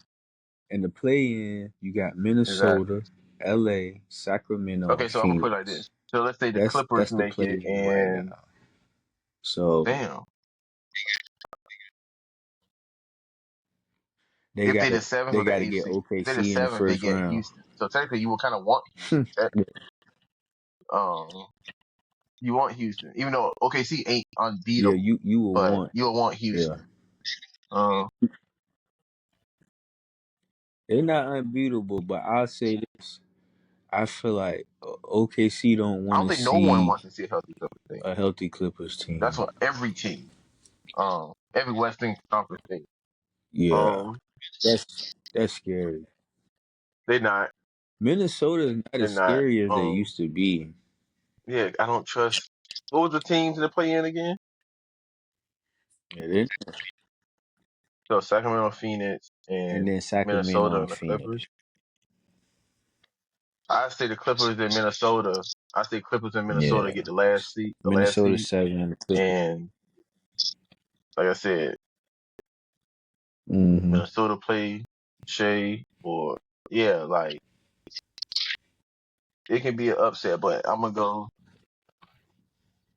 S3: in the play-in, you got
S2: is that.
S3: Minnesota, LA, Sacramento,
S2: Okay,
S3: and
S2: so I'm gonna put it like this.
S3: Phoenix.
S2: So let's say the Clippers
S3: That's the
S2: make it
S3: play-in right
S2: and
S3: now. So
S2: damn,
S3: they
S2: if
S3: got
S2: they
S3: to
S2: the seventh
S3: they
S2: or the
S3: got to
S2: eighth
S3: get
S2: seed. If they're the
S3: OKC in the
S2: seventh, they
S3: first
S2: get
S3: round.
S2: Houston. So technically you will kind of want Houston. Um, you want Houston, even though OKC ain't
S3: Yeah,
S2: unbeatable,
S3: you will
S2: but
S3: want.
S2: you'll want
S3: Yeah,
S2: Houston. Um,
S3: they're not unbeatable, but I'll say this: I feel like OKC don't
S2: I
S3: want
S2: don't
S3: to
S2: think no one
S3: see
S2: wants to see a healthy Clippers team.
S3: a healthy Clippers
S2: That's
S3: team.
S2: what every team, every Western Conference team.
S3: Yeah,
S2: Um,
S3: that's scary.
S2: they're not.
S3: Minnesota is not
S2: They're
S3: as
S2: not.
S3: scary as they used to be.
S2: Yeah, I don't trust. What was the teams that play in again?
S3: Yeah, they
S2: So Sacramento, Phoenix,
S3: and
S2: and
S3: then Sacramento
S2: Minnesota
S3: and
S2: and the
S3: Phoenix.
S2: Clippers. I say the Clippers in Minnesota. I say Clippers in Minnesota
S3: Yeah,
S2: get the last
S3: Minnesota
S2: seat,
S3: 7 and Clippers.
S2: and like I said,
S3: Mm-hmm.
S2: Minnesota play Shea or yeah, like it can be an upset, but I'm gonna go.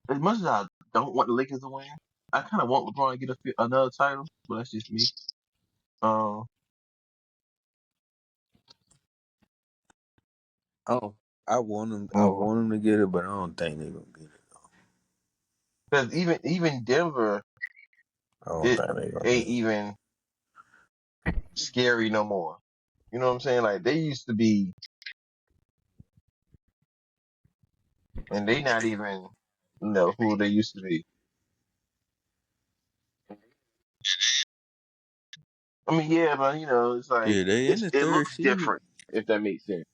S2: As much as I don't want the Lakers to win, I kind of want LeBron to get another title, but that's just me. Um,
S3: Oh, I want them. I
S2: um,
S3: want them to get it, but I don't think they're gonna get it.
S2: because even Denver,
S3: I don't
S2: it
S3: think they're gonna get
S2: ain't
S3: it.
S2: even scary no more. You know what I'm saying? Like they used to be, and they not even, who they used to be. I mean, yeah, but it's like
S3: Yeah, they in the
S2: it
S3: third
S2: looks
S3: seed.
S2: different if that makes sense.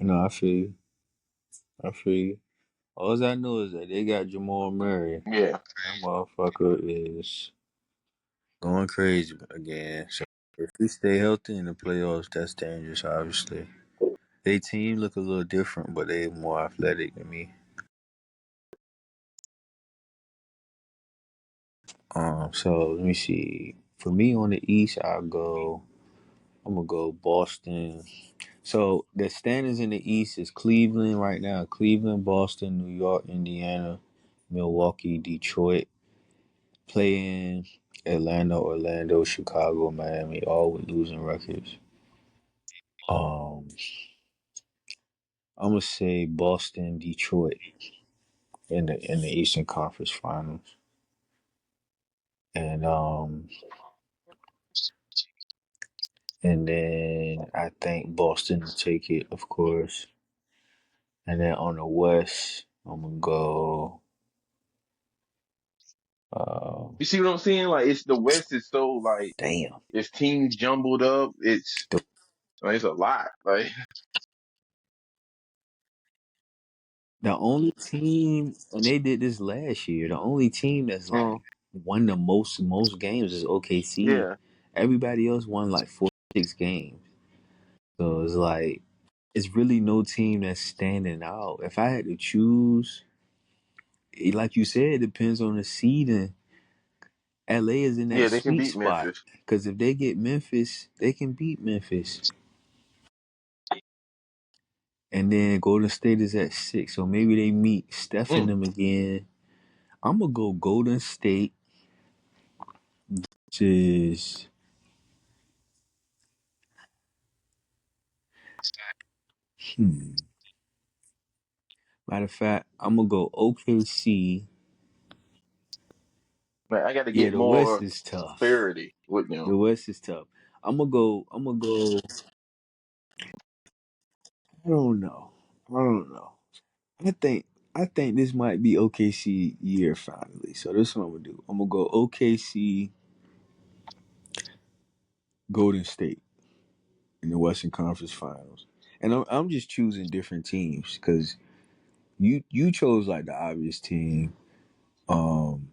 S3: No, I feel you. I feel you. All I know is that they got Jamal Murray.
S2: Yeah.
S3: That motherfucker is going crazy again. So if he stay healthy in the playoffs, that's dangerous. Obviously, they team look a little different, but they more athletic than me. So let me see. For me on the East, I'll go. I'm gonna go Boston. So the standings in the East is Cleveland right now. Cleveland, Boston, New York, Indiana, Milwaukee, Detroit. Playing Atlanta, Orlando, Chicago, Miami, all with losing records. Um, I'm gonna say Boston, Detroit in the Eastern Conference Finals, and and then I think Boston will take it, of course. And then on the West, I'm gonna go. Uh,
S2: You see what I'm saying? Like it's the West is so like
S3: damn.
S2: it's teams jumbled up. It's Like, it's a lot. Like,
S3: The only team, and they did this last year. The only team that's like
S2: mm,
S3: won the most games is OKC.
S2: yeah,
S3: Everybody else won like 4 6 games. So it's like it's really no team that's standing out. If I had to choose, like you said, it depends on the seeding. LA is in that
S2: yeah, they can
S3: sweet
S2: beat
S3: spot
S2: Memphis.
S3: because if they get Memphis, they can beat Memphis, and then Golden State is at 6. So maybe they meet Steph and
S2: Mm.
S3: them again. I'm gonna go Golden State, which is hmm. Matter of fact, I'm gonna go OKC.
S2: Like, I got to
S3: Yeah,
S2: get
S3: the West
S2: more
S3: is tough.
S2: clarity with them.
S3: The West is tough. I'm gonna go. I'm gonna go. I don't know. I don't know. I think. I think this might be OKC year finally. So this is what I'm gonna do. I'm gonna go OKC, Golden State in the Western Conference Finals, and I'm just choosing different teams because you chose like the obvious team, um,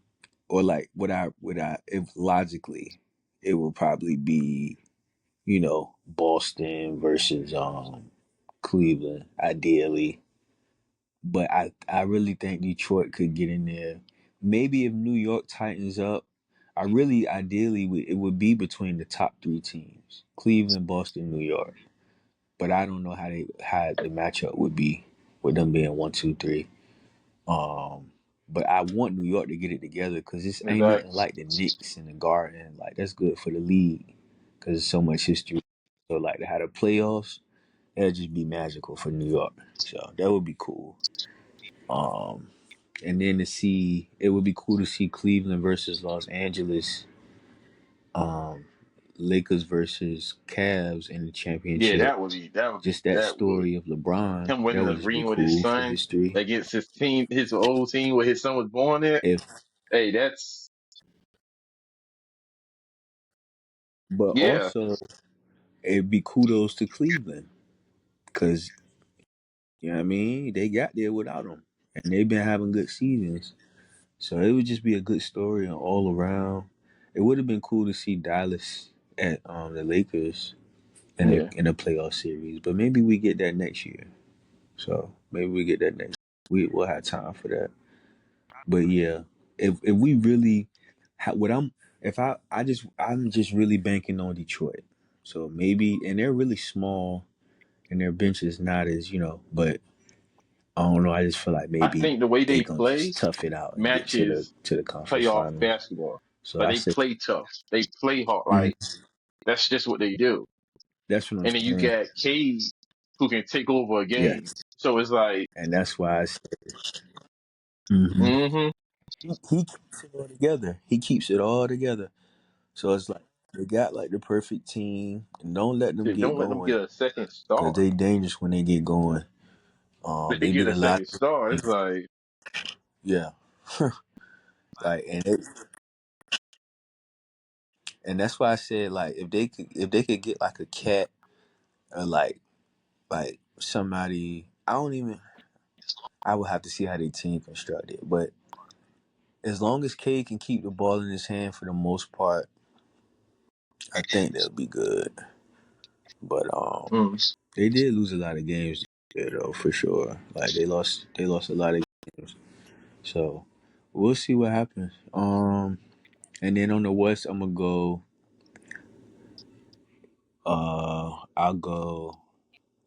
S3: or like what I if logically it would probably be Boston versus Cleveland, ideally. But I really think Detroit could get in there. Maybe if New York tightens up, I really ideally it would be between the top 3 teams: Cleveland, Boston, New York. But I don't know how the matchup would be with them being 1, 2, 3. Um, but I want New York to get it together because this ain't nothing
S2: Exactly.
S3: like the Knicks and the Garden. Like that's good for the league because there's so much history. So like to have the playoffs, that'd just be magical for New York. So that would be cool. Um, and then it would be cool to see Cleveland versus Los Angeles, um, Lakers versus Cavs in the
S2: Yeah,
S3: championship.
S2: that would be that would be
S3: Just that
S2: that would
S3: story of LeBron,
S2: him
S3: that
S2: winning
S3: would
S2: the
S3: just be
S2: ring with his
S3: cool for
S2: son
S3: history.
S2: against his team, his old team where his son was born at.
S3: If
S2: Hey, that's
S3: but
S2: yeah,
S3: also it'd be kudos to Cleveland because you know what I mean they got there without him and they've been having good seasons. So it would just be a good story all around. It would have been cool to see Dallas at the Lakers
S2: yeah.
S3: in the playoff series, but maybe we get that next year. So maybe we get that next. We'll have time for that. But yeah, if we really, what I'm if I'm just really banking on Detroit. So maybe and they're really small and their bench is not as but I don't know. I just feel like
S2: I
S3: maybe
S2: think the way
S3: they
S2: they
S3: gonna
S2: play
S3: just tough it out and get to the
S2: matches
S3: conference
S2: playoff
S3: finals.
S2: basketball.
S3: So
S2: Like
S3: I
S2: they
S3: said,
S2: play tough, they play hard.
S3: mhm,
S2: Like that's just what they do.
S3: that's what I'm
S2: And then you
S3: saying.
S2: got Cade who can take over a
S3: Yeah,
S2: game. So it's like,
S3: and that's why I said mhm.
S2: mm-hmm.
S3: He keeps it all together. He keeps it all together. So it's like they got like the perfect team, and don't let them
S2: Shit,
S3: get
S2: don't let them
S3: going
S2: get a second
S3: because
S2: star.
S3: they dangerous when they get going.
S2: They
S3: They
S2: get
S3: beat
S2: a
S3: a lot.
S2: second star. It's like
S3: Yeah, like and that's why I said like if they could get like a cat or like somebody I don't even I would have to see how they team constructed, but as long as Cade can keep the ball in his hand for the most part, I think they'll be good. But
S2: mm.
S3: they did lose a lot of games this year, though, for sure. Like they lost a lot of games. So we'll see what happens. And then on the West, I'm gonna go. I'll go.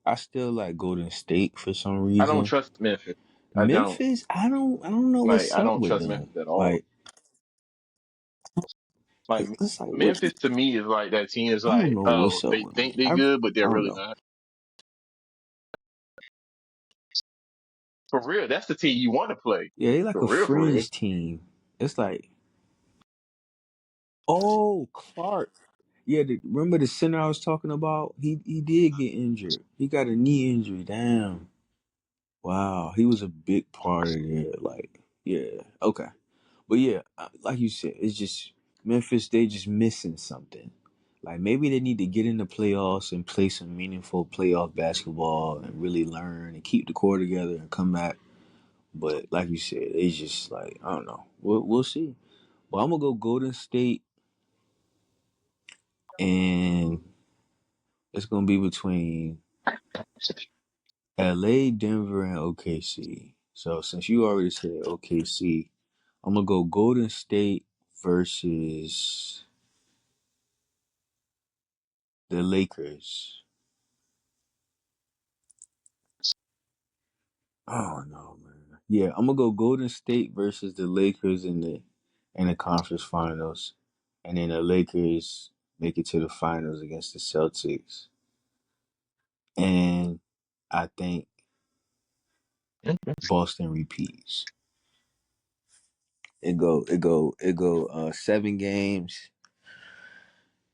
S3: I still like Golden State for some
S2: I don't
S3: reason.
S2: trust Memphis. I don't
S3: Memphis, I don't know
S2: like.
S3: what's
S2: I
S3: up
S2: don't
S3: with
S2: trust
S3: them.
S2: Memphis at all.
S3: Like
S2: Like
S3: it's like what
S2: Memphis to me is like that team is
S3: I don't
S2: like,
S3: know
S2: oh,
S3: what's up
S2: they
S3: with
S2: think
S3: them.
S2: they
S3: I
S2: good, but they're
S3: don't
S2: really
S3: know.
S2: not. For real, that's the team you want to play.
S3: Yeah, they like
S2: For
S3: a
S2: real, for real.
S3: fringe team. It's like oh Clark. Yeah, remember the center I was talking about? He did get injured. He got a knee injury. Damn. Wow, he was a big part of it. Like, yeah, okay, but yeah, like you said, it's just Memphis. They just missing something. Like maybe they need to get in the playoffs and play some meaningful playoff basketball and really learn and keep the core together and come back. But like you said, it's just like I don't know. We'll see. But I'm gonna go Golden State, and it's gonna be between LA, Denver, and OKC. So since you already said OKC, I'm gonna go Golden State versus the Lakers. Oh no, man. Yeah, I'm gonna go Golden State versus the Lakers in the conference finals, and then the Lakers make it to the finals against the Celtics. And I think Boston repeats. It go 7 games,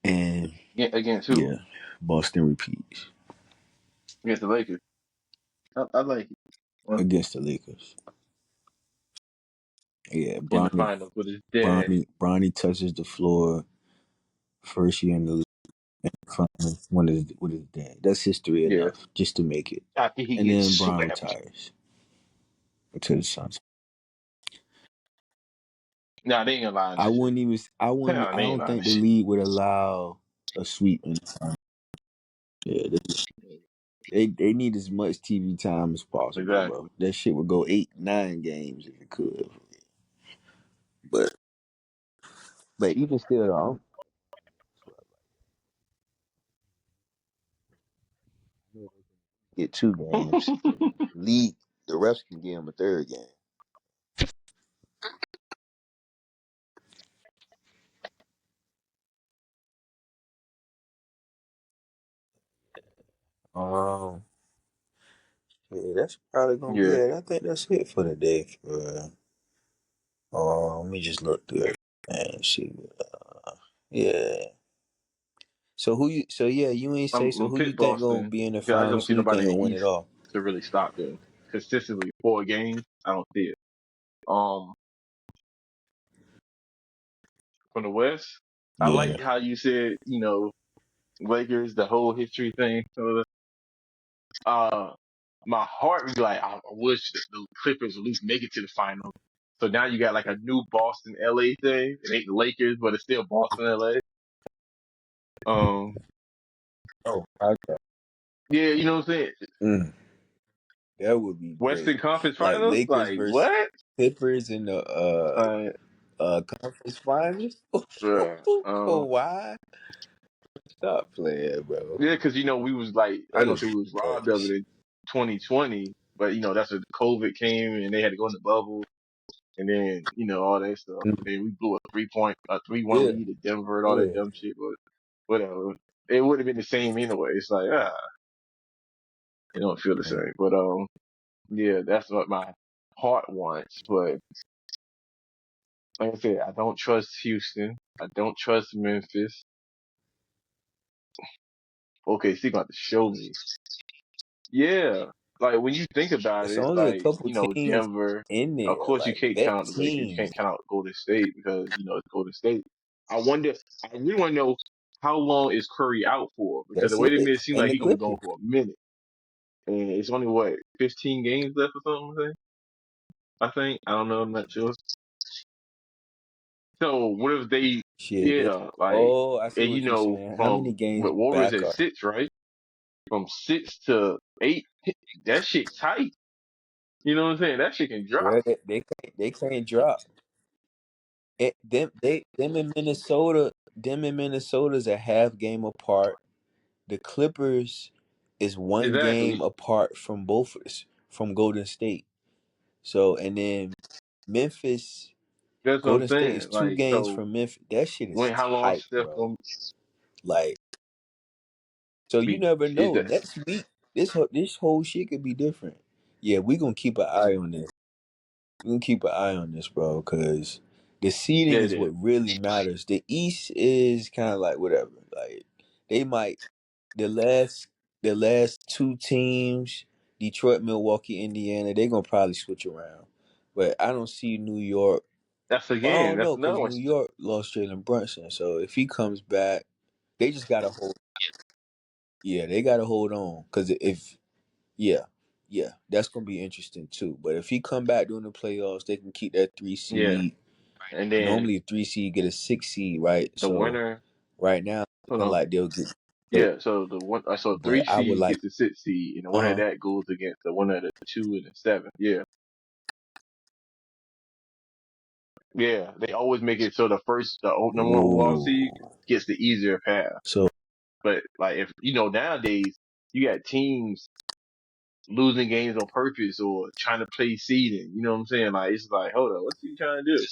S3: and
S2: Yeah, against who?
S3: yeah, Boston repeats
S2: Against the Lakers. I like it. Well,
S3: against the Lakers. Yeah,
S2: in the
S3: Bronny
S2: finals with his dad.
S3: Bronny touches the floor first year in the league from with his dad. That's history
S2: Yeah.
S3: enough just to make it.
S2: After he
S3: And
S2: gets
S3: then Bron
S2: swept.
S3: retires to the Suns.
S2: Nah, they ain't gonna lie on
S3: I
S2: that shit.
S3: wouldn't even. I wouldn't.
S2: Nah,
S3: I
S2: they ain't
S3: don't
S2: lying on
S3: think
S2: that
S3: the
S2: shit.
S3: league would allow a sweep in the finals. Yeah, they need as much TV time as possible, bro.
S2: Exactly.
S3: That shit would go 8, 9 games if it could. But even still, though, get 2 games. League, the refs can give him a third game. Um, yeah, that's probably gonna.
S2: Yeah.
S3: Yeah, I think that's it for the day. Let me just look through it and see. Yeah. So who you? So yeah, you ain't say.
S2: I'm
S3: So
S2: gonna
S3: who you
S2: pick
S3: think gonna
S2: Boston
S3: be in the
S2: because I don't
S3: finals?
S2: see
S3: Who you
S2: nobody
S3: think
S2: in the
S3: gonna win it
S2: East
S3: all?
S2: to really stop them consistently 4 games. I don't see it. Um, from the West, I
S3: Yeah.
S2: like how you said, Lakers, the whole history thing. So, uh, my heart would be like, I wish that the Clippers at least make it to the finals. So now you got like a new Boston LA thing. It ain't the Lakers, but it's still Boston LA. Um,
S3: Oh, okay.
S2: yeah, you know what I'm saying?
S3: Mm, that would be great.
S2: Western Conference
S3: Like
S2: Finals,
S3: Lakers
S2: like
S3: versus
S2: what?
S3: Clippers in the
S2: Uh,
S3: conference finals.
S2: bruh.
S3: Why? Stop playing, bro.
S2: Yeah, because we was like, I
S3: That
S2: ain't gonna
S3: is
S2: say we was robbed of it
S3: nuts.
S2: in 2020, but that's when COVID came and they had to go in the bubble, and then all that stuff.
S3: Mm,
S2: And then we blew a 3-1
S3: yeah,
S2: lead at Denver and all that
S3: yeah.
S2: dumb shit. But whatever, it would have been the same anyway. It's like it don't feel the
S3: Mm.
S2: same. But yeah, that's what my heart wants. But like I said, I don't trust Houston. I don't trust Memphis. Okay, so you got to show me. Yeah, like when you think about
S3: It's
S2: it, it's
S3: only a
S2: like
S3: couple teams
S2: Denver.
S3: in
S2: Of
S3: there,
S2: course, you
S3: like
S2: can't
S3: vet
S2: count the Lakers. You
S3: teams.
S2: can't count Golden State because it's Golden State. I wonder. I really want to know how long is Curry out for because the
S3: That's
S2: way
S3: it.
S2: they made it seem
S3: And
S2: like
S3: the
S2: he's gonna be gone
S3: Clippers.
S2: for a minute, and it's only what 15 games left or something. I think I don't know. I'm not sure. So what if they?
S3: Shit.
S2: Yeah, like
S3: Oh, I see
S2: and
S3: what you're saying. How
S2: from
S3: many games
S2: what Warriors
S3: back
S2: at
S3: are?
S2: 6, right? From 6 to 8, that shit tight. You know what I'm saying? That shit can drop.
S3: Well, they can't drop. Them in Minnesota's a half game apart. The Clippers is one
S2: Exactly.
S3: game apart from both of us, from Golden State. So and then Memphis,
S2: That's what I'm
S3: Golden State is
S2: saying.
S3: two
S2: Like,
S3: games
S2: so
S3: from Memphis. That shit is
S2: how long
S3: tight,
S2: Steph
S3: bro.
S2: gonna
S3: Like, so you
S2: be?
S3: never
S2: Is
S3: know.
S2: that
S3: Next week, this whole shit could be different. Yeah, we gonna keep an eye on this. We gonna keep an eye on this, bro, because the seeding
S2: yeah,
S3: is
S2: it is.
S3: what really matters. The East is kind of like whatever. Like they might the last the last two teams, Detroit, Milwaukee, Indiana, they gonna probably switch around. But I don't see New York.
S2: That's
S3: Well, I
S2: again.
S3: don't
S2: That's
S3: know
S2: another
S3: because
S2: one.
S3: New York lost Jalen Brunson. So if he comes back. They just gotta hold. Yeah, they gotta hold on because if yeah, yeah, that's gonna be interesting too. But if he come back during the playoffs, they can keep that three
S2: Yeah,
S3: seed.
S2: and then
S3: Normally, a 3 seed get a 6 seed, right?
S2: the
S3: So
S2: winner.
S3: right now, it's
S2: Hold
S3: looking
S2: on.
S3: like they'll get. But
S2: Yeah, so the one I saw
S3: but
S2: three
S3: I would
S2: seed
S3: like.
S2: gets the six seed, and the winner of
S3: Uh huh.
S2: that goes against the winner of the two and the seven. Yeah, yeah. They always make it so the number one overall seed
S3: Ooh.
S2: gets the easier path.
S3: So
S2: But like if nowadays you got teams losing games on purpose or trying to play seeding. You know what I'm saying? Like it's like, hold on, what's he trying to do?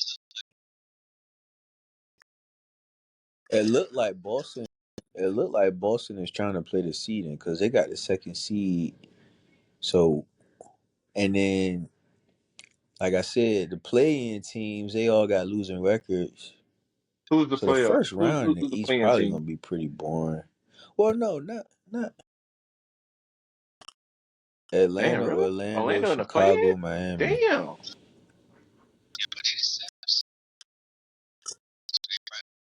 S3: it looked like Boston. It looked like Boston is trying to play the seeding because they got the second seed. So and then, like I said, the play-in teams they all got losing records.
S2: Who's the
S3: So the
S2: player?
S3: first round in
S2: Who's
S3: the
S2: the
S3: East
S2: playing
S3: probably
S2: team?
S3: gonna be pretty boring. Well, no, not
S2: Damn,
S3: Atlanta,
S2: really?
S3: Orlando,
S2: Orlando in the play in?
S3: Chicago, Miami.
S2: Damn.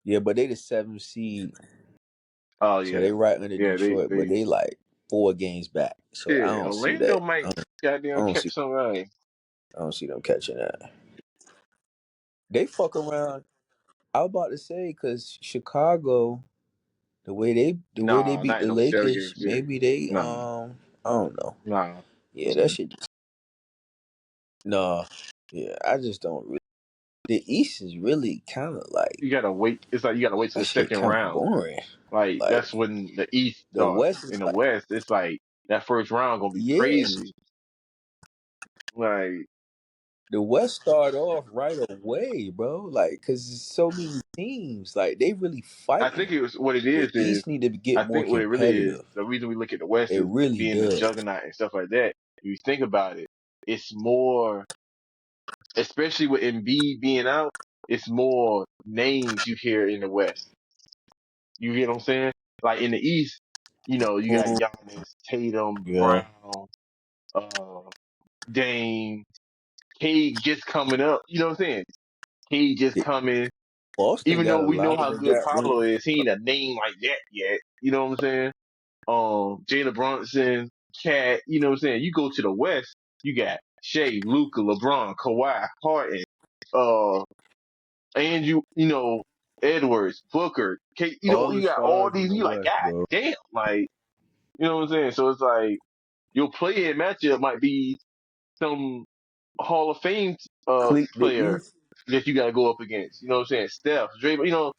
S3: Yeah, but they the seventh seed,
S2: Oh
S3: so
S2: yeah,
S3: they right under
S2: yeah.
S3: Detroit, but
S2: They
S3: they like 4 games back. So I
S2: yeah.
S3: don't see
S2: Orlando
S3: that.
S2: might
S3: I
S2: goddamn
S3: don't see.
S2: catch somebody.
S3: I don't see them catching that. They fuck around. I was about to say because Chicago, the way they
S2: Nah,
S3: beat
S2: not in
S3: the
S2: no seven-game
S3: Lakers,
S2: series.
S3: maybe they
S2: Nah,
S3: I don't know.
S2: nah.
S3: Yeah, that shit. No, yeah, I just don't. Really, the East is really kind of like
S2: You gotta wait. It's like you gotta wait to
S3: that
S2: the
S3: shit.
S2: second
S3: Kind of
S2: round.
S3: boring.
S2: Like
S3: Like
S2: that's when the East
S3: the
S2: starts.
S3: West is
S2: In the
S3: like
S2: West, it's like that first round gonna be
S3: yeah,
S2: crazy. Like
S3: the West start off right away, bro. Like because there's so many teams. Like they really
S2: I think
S3: fighting.
S2: it was what it
S3: The
S2: is
S3: East need to get
S2: I
S3: more
S2: think what it really is,
S3: competitive.
S2: the reason we look at the West
S3: It
S2: as
S3: really
S2: being the
S3: does.
S2: juggernaut and stuff like that. If you think about it, it's more, especially with Embiid being out, it's more names you hear in the West. You get what I'm saying? Like in the East, you got
S3: Mm,
S2: Giannis, Tatum,
S3: yeah.
S2: Brown, uh, Dame, Cade just coming up. You know what I'm saying? Cade just coming.
S3: Boston
S2: Even
S3: got
S2: though
S3: a
S2: we know
S3: lot of
S2: how
S3: them.
S2: good
S3: Got one.
S2: Pablo is, he ain't a name like that yet. You know what I'm saying? Jalen Brunson, Cat, you know what I'm saying? You go to the West, you got Shea, Luca, LeBron, Kawhi, Harden, uh, Andrew, Edwards, Booker,
S3: All
S2: you
S3: the
S2: got all
S3: stars in
S2: these,
S3: the
S2: you like,
S3: West,
S2: God
S3: bro.
S2: damn, like, you know what I'm saying? So it's like, your play-in matchup might be some Hall of Fame,
S3: The
S2: player
S3: East.
S2: that you got to go up against. You know what I'm saying? Steph, Draymond,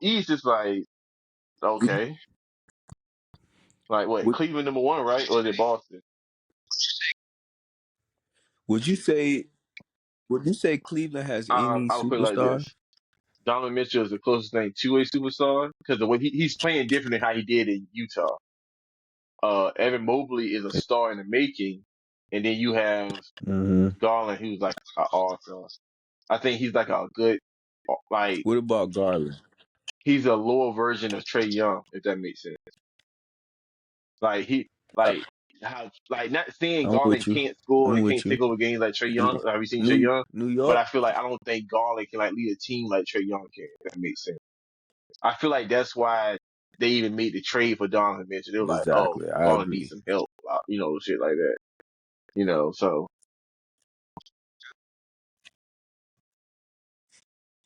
S2: East is like, okay. Like what?
S3: Would
S2: Cleveland number one, right? Or is it Boston?
S3: would you say? Would you say Cleveland has any
S2: I would put it like
S3: superstars?
S2: this: Donovan Mitchell is the closest thing to a superstar because the way he's playing different than how he did in Utah. Evan Mobley is a star in the making, and then you have
S3: Mm-hmm.
S2: Garland, who's like an all-star. I think he's like a good, like
S3: What about Garland?
S2: he's a lower version of Trey Young, if that makes sense. Like
S3: Uh,
S2: like how, like not saying
S3: I'm
S2: Garland
S3: with you.
S2: can't score
S3: I'm
S2: and can't
S3: with you.
S2: take over games like Trey
S3: Yeah.
S2: Young. Have you seen Trey
S3: New
S2: Young?
S3: New
S2: But
S3: York.
S2: I feel like I don't think Garland can like lead a team like Trey Young can. If that makes sense. I feel like that's why they even made the trade for Donovan Mitchell. They were like, oh,
S3: Exactly. I
S2: Garland needs
S3: agree.
S2: some help, shit like that. So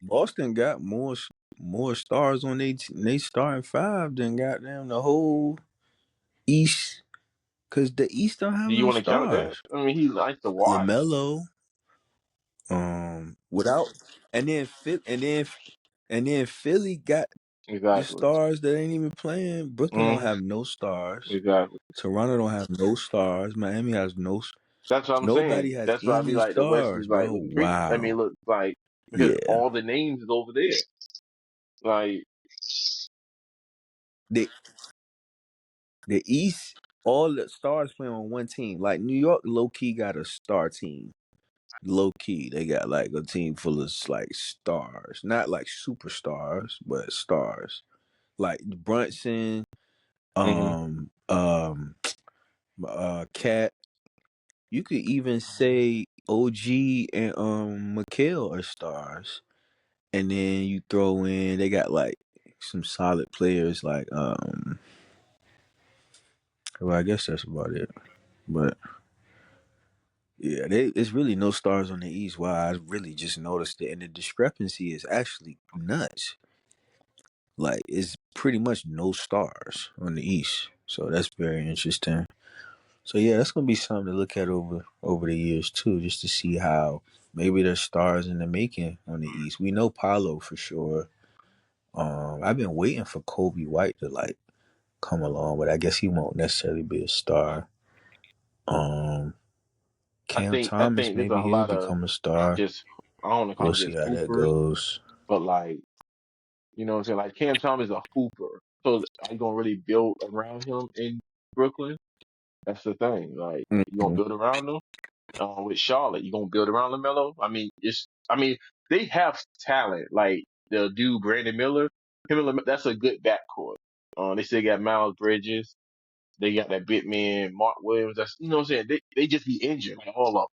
S3: Boston got more stars on they starting five than goddamn the whole East. Cause the East don't have
S2: do you
S3: no
S2: want to count that?
S3: stars.
S2: I mean, he likes to watch.
S3: LaMelo, without, and then Philly got the
S2: Exactly.
S3: stars that ain't even playing. Brooklyn don't
S2: Mm,
S3: have no stars.
S2: exactly.
S3: Toronto don't have no stars. Miami has no.
S2: That's what I'm saying.
S3: Nobody has
S2: That's why I be
S3: any
S2: like the West
S3: stars,
S2: is like
S3: bro.
S2: looking pretty. I mean,
S3: Wow.
S2: look like because
S3: Yeah.
S2: all the names is over there. Like,
S3: The the East, all the stars play on one team. Like New York, low key got a star team. Low key, they got like a team full of like stars, not like superstars, but stars. Like Brunson,
S2: hmm
S3: um, um, Cat. You could even say OG and Mikhail are stars. And then you throw in they got like some solid players like well I guess that's about it. But yeah, it's really no stars on the East. Wow, I really just noticed it, and the discrepancy is actually nuts. Like it's pretty much no stars on the East, so that's very interesting. So yeah, that's gonna be something to look at over the years too, just to see how maybe there's stars in the making on the East. We know Paolo for sure. I've been waiting for Kobe White to like come along, but I guess he won't necessarily be a star. Um, Cam
S2: I
S3: Thomas,
S2: think there's a
S3: maybe he'll
S2: lot of
S3: become a star.
S2: just I don't want to call
S3: We'll
S2: them
S3: see
S2: just
S3: how that
S2: hoopers,
S3: goes.
S2: but like you know what I'm saying. Like Cam Thomas is a hooper, so are you gonna really build around him in Brooklyn? That's the thing. Like you gonna
S3: Mhm.
S2: build around him. With Charlotte, you gonna build around LaMelo. I mean they have talent. Like the dude Brandon Miller, him and that's a good backcourt. They still got Miles Bridges. They got that big man Mark Williams. That's you know what I'm saying. They just be injured, like all of them.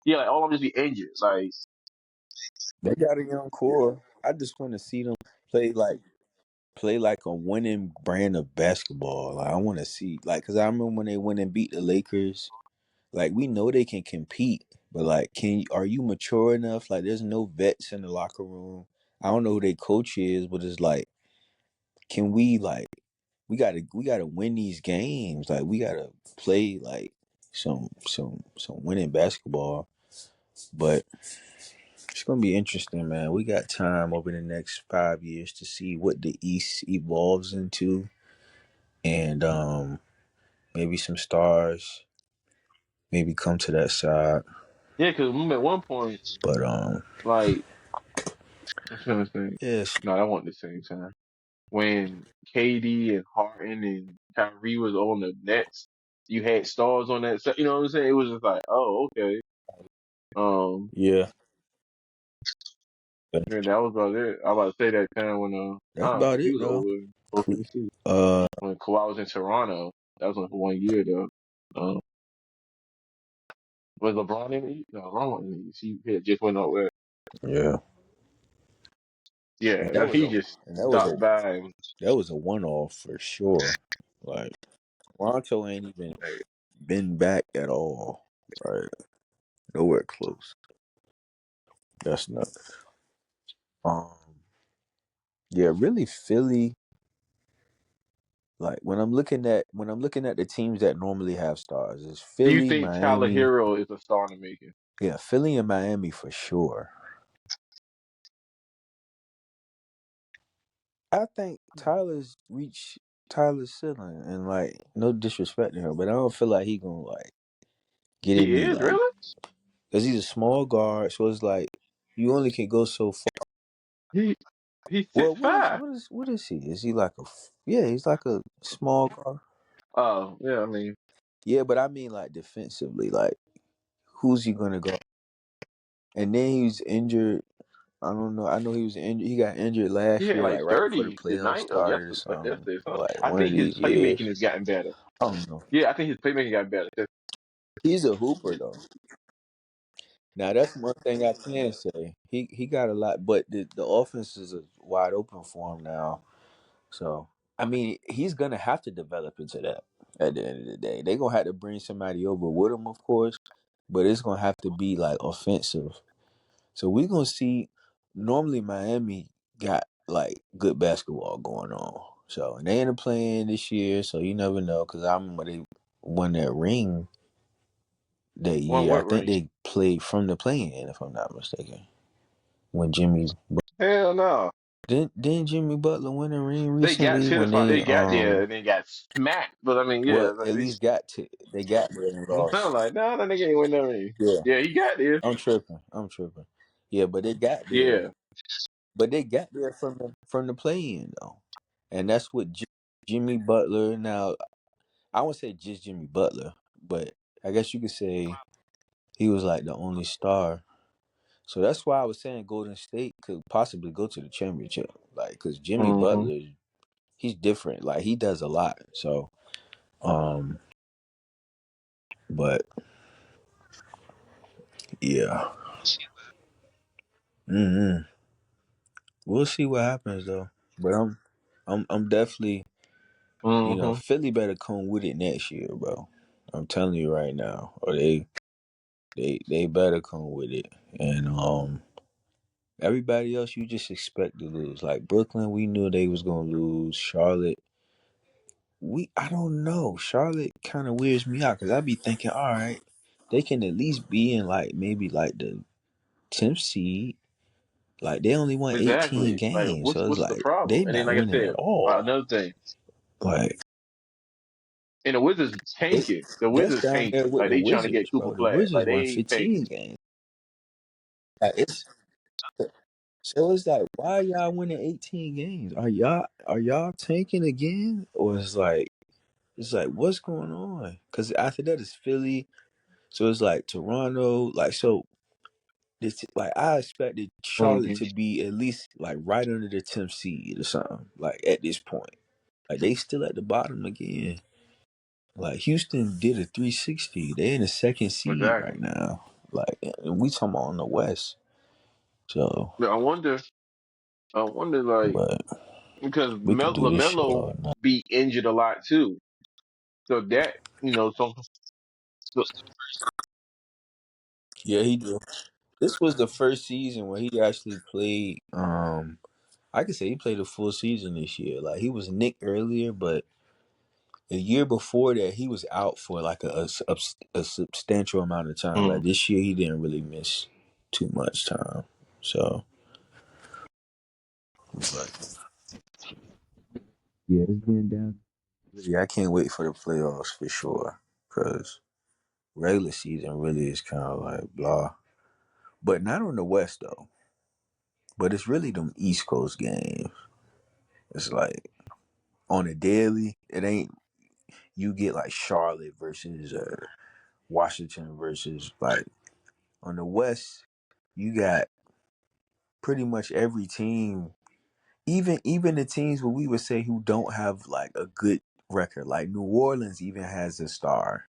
S2: Yeah, like all of them just be injured. Like
S3: They got a young core. I just want to see them play like a winning brand of basketball. Like I want to see because I remember when they went and beat the Lakers. Like we know they can compete, but like, are you mature enough? Like, there's no vets in the locker room. I don't know who their coach is, but it's like, can we like, we gotta win these games. Like we gotta play like some winning basketball. But it's gonna be interesting, man. We got time over the next 5 years to see what the East evolves into, and maybe some stars maybe come to that side.
S2: yeah, because remember at one point,
S3: But
S2: like I'm trying to think.
S3: yes,
S2: No, that wasn't the same time when KD and Harden and Kyrie was on the Nets. You had stars on that. You know what I'm saying? It was just like, oh, okay. Um,
S3: yeah,
S2: yeah, that was about it. I was about to say that time when
S3: that's about
S2: he
S3: it
S2: was
S3: though.
S2: over in OKC
S3: Uh,
S2: when Kawhi was in Toronto. That was only for 1 year though. Was LeBron in the East? No, LeBron wasn't in the East. He had just went out west.
S3: yeah,
S2: Yeah,
S3: and that was
S2: he
S3: a
S2: just
S3: and
S2: stopped by and
S3: that was a one off for sure. Like Toronto ain't even
S2: like,
S3: been back at all. Right, nowhere close. That's not. Um, yeah, really, Philly. Like when I'm looking at the teams that normally have stars, is
S2: do you
S3: Philly,
S2: think Tyler
S3: Miami.
S2: Hero is a star in the making?
S3: Yeah, Philly and Miami for sure. I think Tyler's reached Tyler's ceiling, and like no disrespect to him, but I don't feel like he gonna like get
S2: He
S3: any
S2: is
S3: like
S2: really.
S3: because he's a small guard, so it's like you only can go so far.
S2: He he's
S3: Well,
S2: six five.
S3: what is he? Is he like yeah? He's like a small guard.
S2: Oh yeah, I mean
S3: Yeah, but I mean like defensively, like who's he gonna go? And then he's injured. I don't know. I know he was injured. He got injured
S2: he
S3: last
S2: had
S3: year,
S2: like
S3: like right before the
S2: 30
S3: playoffs
S2: tonight or
S3: started or something,
S2: yesterday or
S3: or
S2: something.
S3: like
S2: I
S3: one of
S2: think his
S3: these years.
S2: playmaking has gotten better.
S3: I don't know.
S2: Yeah, I think his playmaking got better. 'Cause
S3: He's a hooper though. Now that's one thing I can say. He got a lot, but the offense is wide open for him now. So I mean, he's gonna have to develop into that. At the end of the day, they gonna have to bring somebody over with him, of course, but it's gonna have to be like offensive. So we're gonna see. Normally, Miami got like good basketball going on. So and they end up playing this year, so you never know. Because I remember they won that ring that
S2: one
S3: year. I
S2: what
S3: think
S2: ring?
S3: they played from the play-in, if I'm not mistaken. When
S2: Hell no.
S3: didn't Jimmy Butler win a ring
S2: They got
S3: recently
S2: to the
S3: when
S2: final.
S3: they
S2: They got there and they got smacked. But I mean, yeah,
S3: well
S2: like
S3: at least got to they got there and
S2: I'm
S3: lost.
S2: like, no, that nigga ain't win that ring.
S3: Yeah,
S2: Yeah, he got there.
S3: I'm tripping. Yeah, but they got there.
S2: Yeah.
S3: But they got there from the play-in though, and that's what Jimmy Butler. Now I won't say just Jimmy Butler, but I guess you could say he was like the only star. So that's why I was saying Golden State could possibly go to the championship, like because Jimmy
S2: hmm
S3: Butler, he's different. Like he does a lot. So, um, but yeah, we'll see what happens though. But I'm definitely,
S2: Mm-hmm.
S3: Philly better come with it next year, bro. I'm telling you right now, or they better come with it, and everybody else you just expect to lose. Like Brooklyn, we knew they was gonna lose. Charlotte, I don't know. Charlotte kind of weirds me out because I be thinking, all right, they can at least be in like maybe like the 10th seed. Like they only won 18
S2: Exactly. Like,
S3: games, so it's
S2: what's the
S3: like they
S2: problem? And then,
S3: not
S2: like I
S3: winning
S2: said,
S3: at all.
S2: another thing,
S3: Like
S2: and the Wizards
S3: they
S2: tanking. The
S3: that's
S2: Wizards
S3: down there
S2: tanking.
S3: with
S2: Like
S3: the
S2: they trying to get
S3: Wizards,
S2: Cooper
S3: bro. The
S2: Flag.
S3: Wizards
S2: Like they
S3: won
S2: ain't tanking.
S3: 15 games. Like it's like why y'all winning 18 games? Are y'all tanking again, or it's like what's going on? Because after that is Philly, so it's like Toronto, like so. This like I expected Charlotte
S2: Mm-hmm.
S3: to be at least like right under the 10th seed or something. Like at this point, like they still at the bottom again. Like Houston did a 360. They in the second seed
S2: Exactly.
S3: right now. Like and we talking about on the West. So,
S2: But I wonder, like
S3: but
S2: because
S3: we could do this shit
S2: Lamelo
S3: all night.
S2: be injured a lot too. So that so
S3: Yeah, he do. This was the first season where he actually played. I could say he played a full season this year. Like he was nicked earlier, but the year before that he was out for like a substantial amount of time.
S2: mm,
S3: Like this year he didn't really miss too much time. So, but yeah, it's getting down. Yeah, I can't wait for the playoffs for sure. Cause regular season really is kind of like blah. But not on the West though. But it's really them East Coast games. It's like on a daily. It ain't you get like Charlotte versus Washington versus like on the West. You got pretty much every team, even the teams where we would say who don't have like a good record. Like New Orleans even has a star,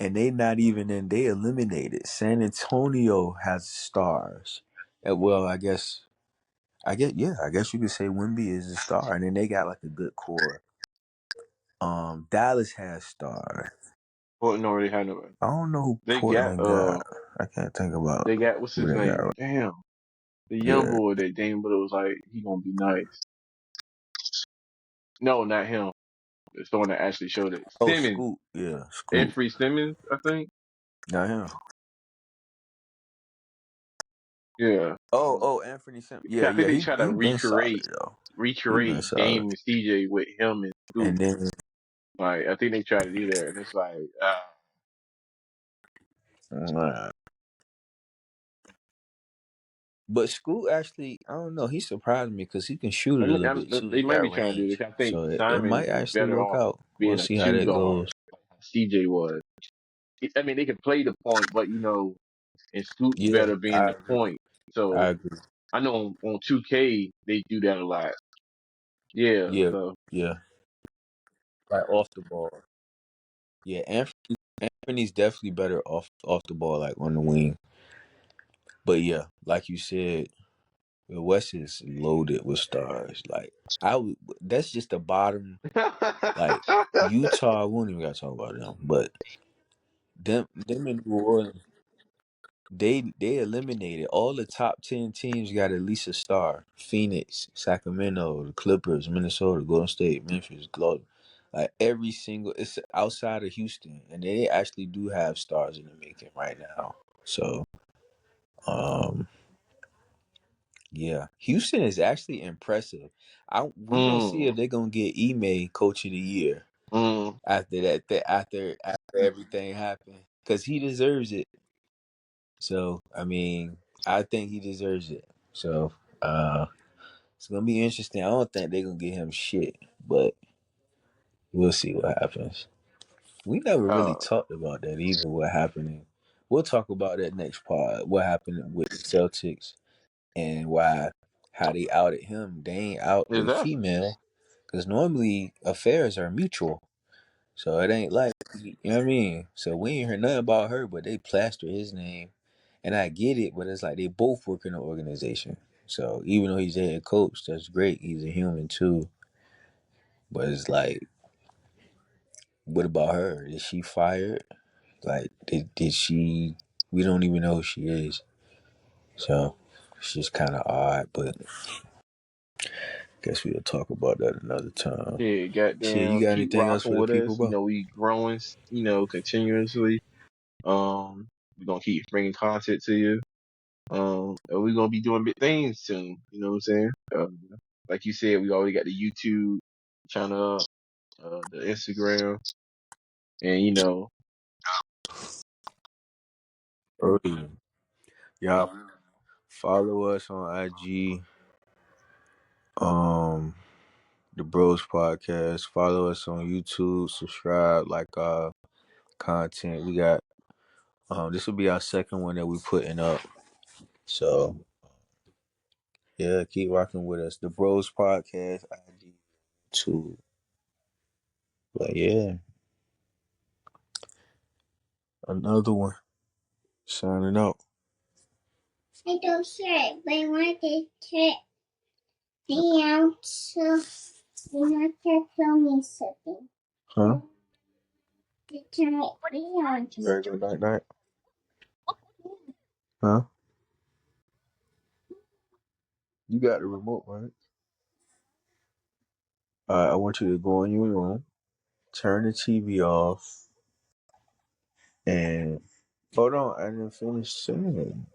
S3: and they not even in. They eliminated. San Antonio has stars. And well, I guess you could say Wemby is a star, and then they got like a good core. Dallas has stars.
S2: Portland already had no.
S3: I don't know who
S2: They got
S3: Portland got. I can't think about
S2: what's
S3: who
S2: his
S3: they got.
S2: name? Damn, the young
S3: Yeah.
S2: boy that Dame Butler was like he gonna be nice. No, not him. It's the one that actually showed it.
S3: Oh,
S2: Simmons,
S3: Scoot. Yeah, Scoot.
S2: Anthony Simmons, I think.
S3: Not him.
S2: Yeah,
S3: Anthony Simmons.
S2: I
S3: Yeah.
S2: think they try to
S3: He been solid
S2: recreate
S3: though. He been
S2: recreate
S3: solid.
S2: Dame and CJ with him and Scoot.
S3: And then,
S2: Like I think they try to do that, and it's like
S3: uh, but Scoot actually, I don't know. He surprised me because he can shoot it a little bit too.
S2: they
S3: He
S2: might
S3: got
S2: be trying to do
S3: range,
S2: this. I think
S3: so it
S2: Simon
S3: might
S2: is
S3: actually
S2: better
S3: work
S2: off
S3: out. We'll
S2: being a
S3: see how
S2: two
S3: that
S2: guard,
S3: goes.
S2: like how CJ was. I mean, they can play the point, but and Scoot's
S3: Yeah,
S2: better being
S3: I
S2: the
S3: agree.
S2: point.
S3: I
S2: So
S3: agree.
S2: I know on 2K they do that a lot. Yeah,
S3: Yeah,
S2: so
S3: yeah. Like off the ball. Yeah, Anthony's definitely better off the ball, like on the wing. But yeah, like you said, the West is loaded with stars. Like that's just the bottom. Like Utah, we don't even gotta talk about them. But them in New Orleans, they eliminated all the top 10 teams. Got at least a star. Phoenix, Sacramento, the Clippers, Minnesota, Golden State, Memphis, like every single. It's outside of Houston, and they actually do have stars in the making right now. So, um, yeah, Houston is actually impressive. We gonna see if
S2: mm,
S3: they're gonna get Ime Coach of the Year
S2: mm.
S3: after after everything happened because he deserves it. So I mean, I think he deserves it. So it's gonna be interesting. I don't think they're gonna get him shit, but we'll see what happens. We never really
S2: Uh,
S3: talked about that either. What happening? We'll talk about that next part. What happened with the Celtics and how they outed him. They ain't out a
S2: exactly.
S3: female because normally affairs are mutual. So it ain't like, you know what I mean? So we ain't heard nothing about her, but they plaster his name. And I get it, but it's like they both work in the organization. So even though he's a head coach, that's great. He's a human too. But it's like, what about her? Is she fired? Like, did she? We don't even know who she is. So it's just kind of odd. But guess we'll talk about that another time.
S2: Yeah,
S3: Shit, you
S2: goddamn,
S3: got
S2: keep
S3: anything else
S2: rocking
S3: for the
S2: with
S3: people,
S2: us.
S3: bro?
S2: We growing, continuously. We're gonna keep bringing content to you. And we're gonna be doing big things soon. You know what I'm saying? Like you said, we already got the YouTube channel up, the Instagram, and
S3: Early. Y'all follow us on IG. The Bros Podcast. Follow us on YouTube. Subscribe. Like our content. We got. This will be our second one that we putting up. So yeah, keep rocking with us. The Bros Podcast. IG. YouTube. But yeah, another one. Signing out. I don't care, but I want to check the answer. You want to tell me something. Huh? You ready to go night night? Huh? You got the remote, right? Alright, I want you to go in your room, turn the TV off, and hold on, I didn't finish saying.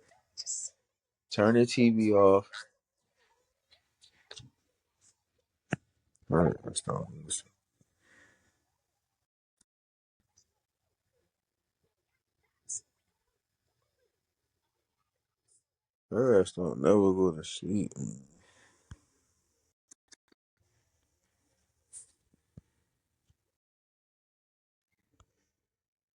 S3: Turn the TV off. Alright, let's start. Her ass don't never go to sleep.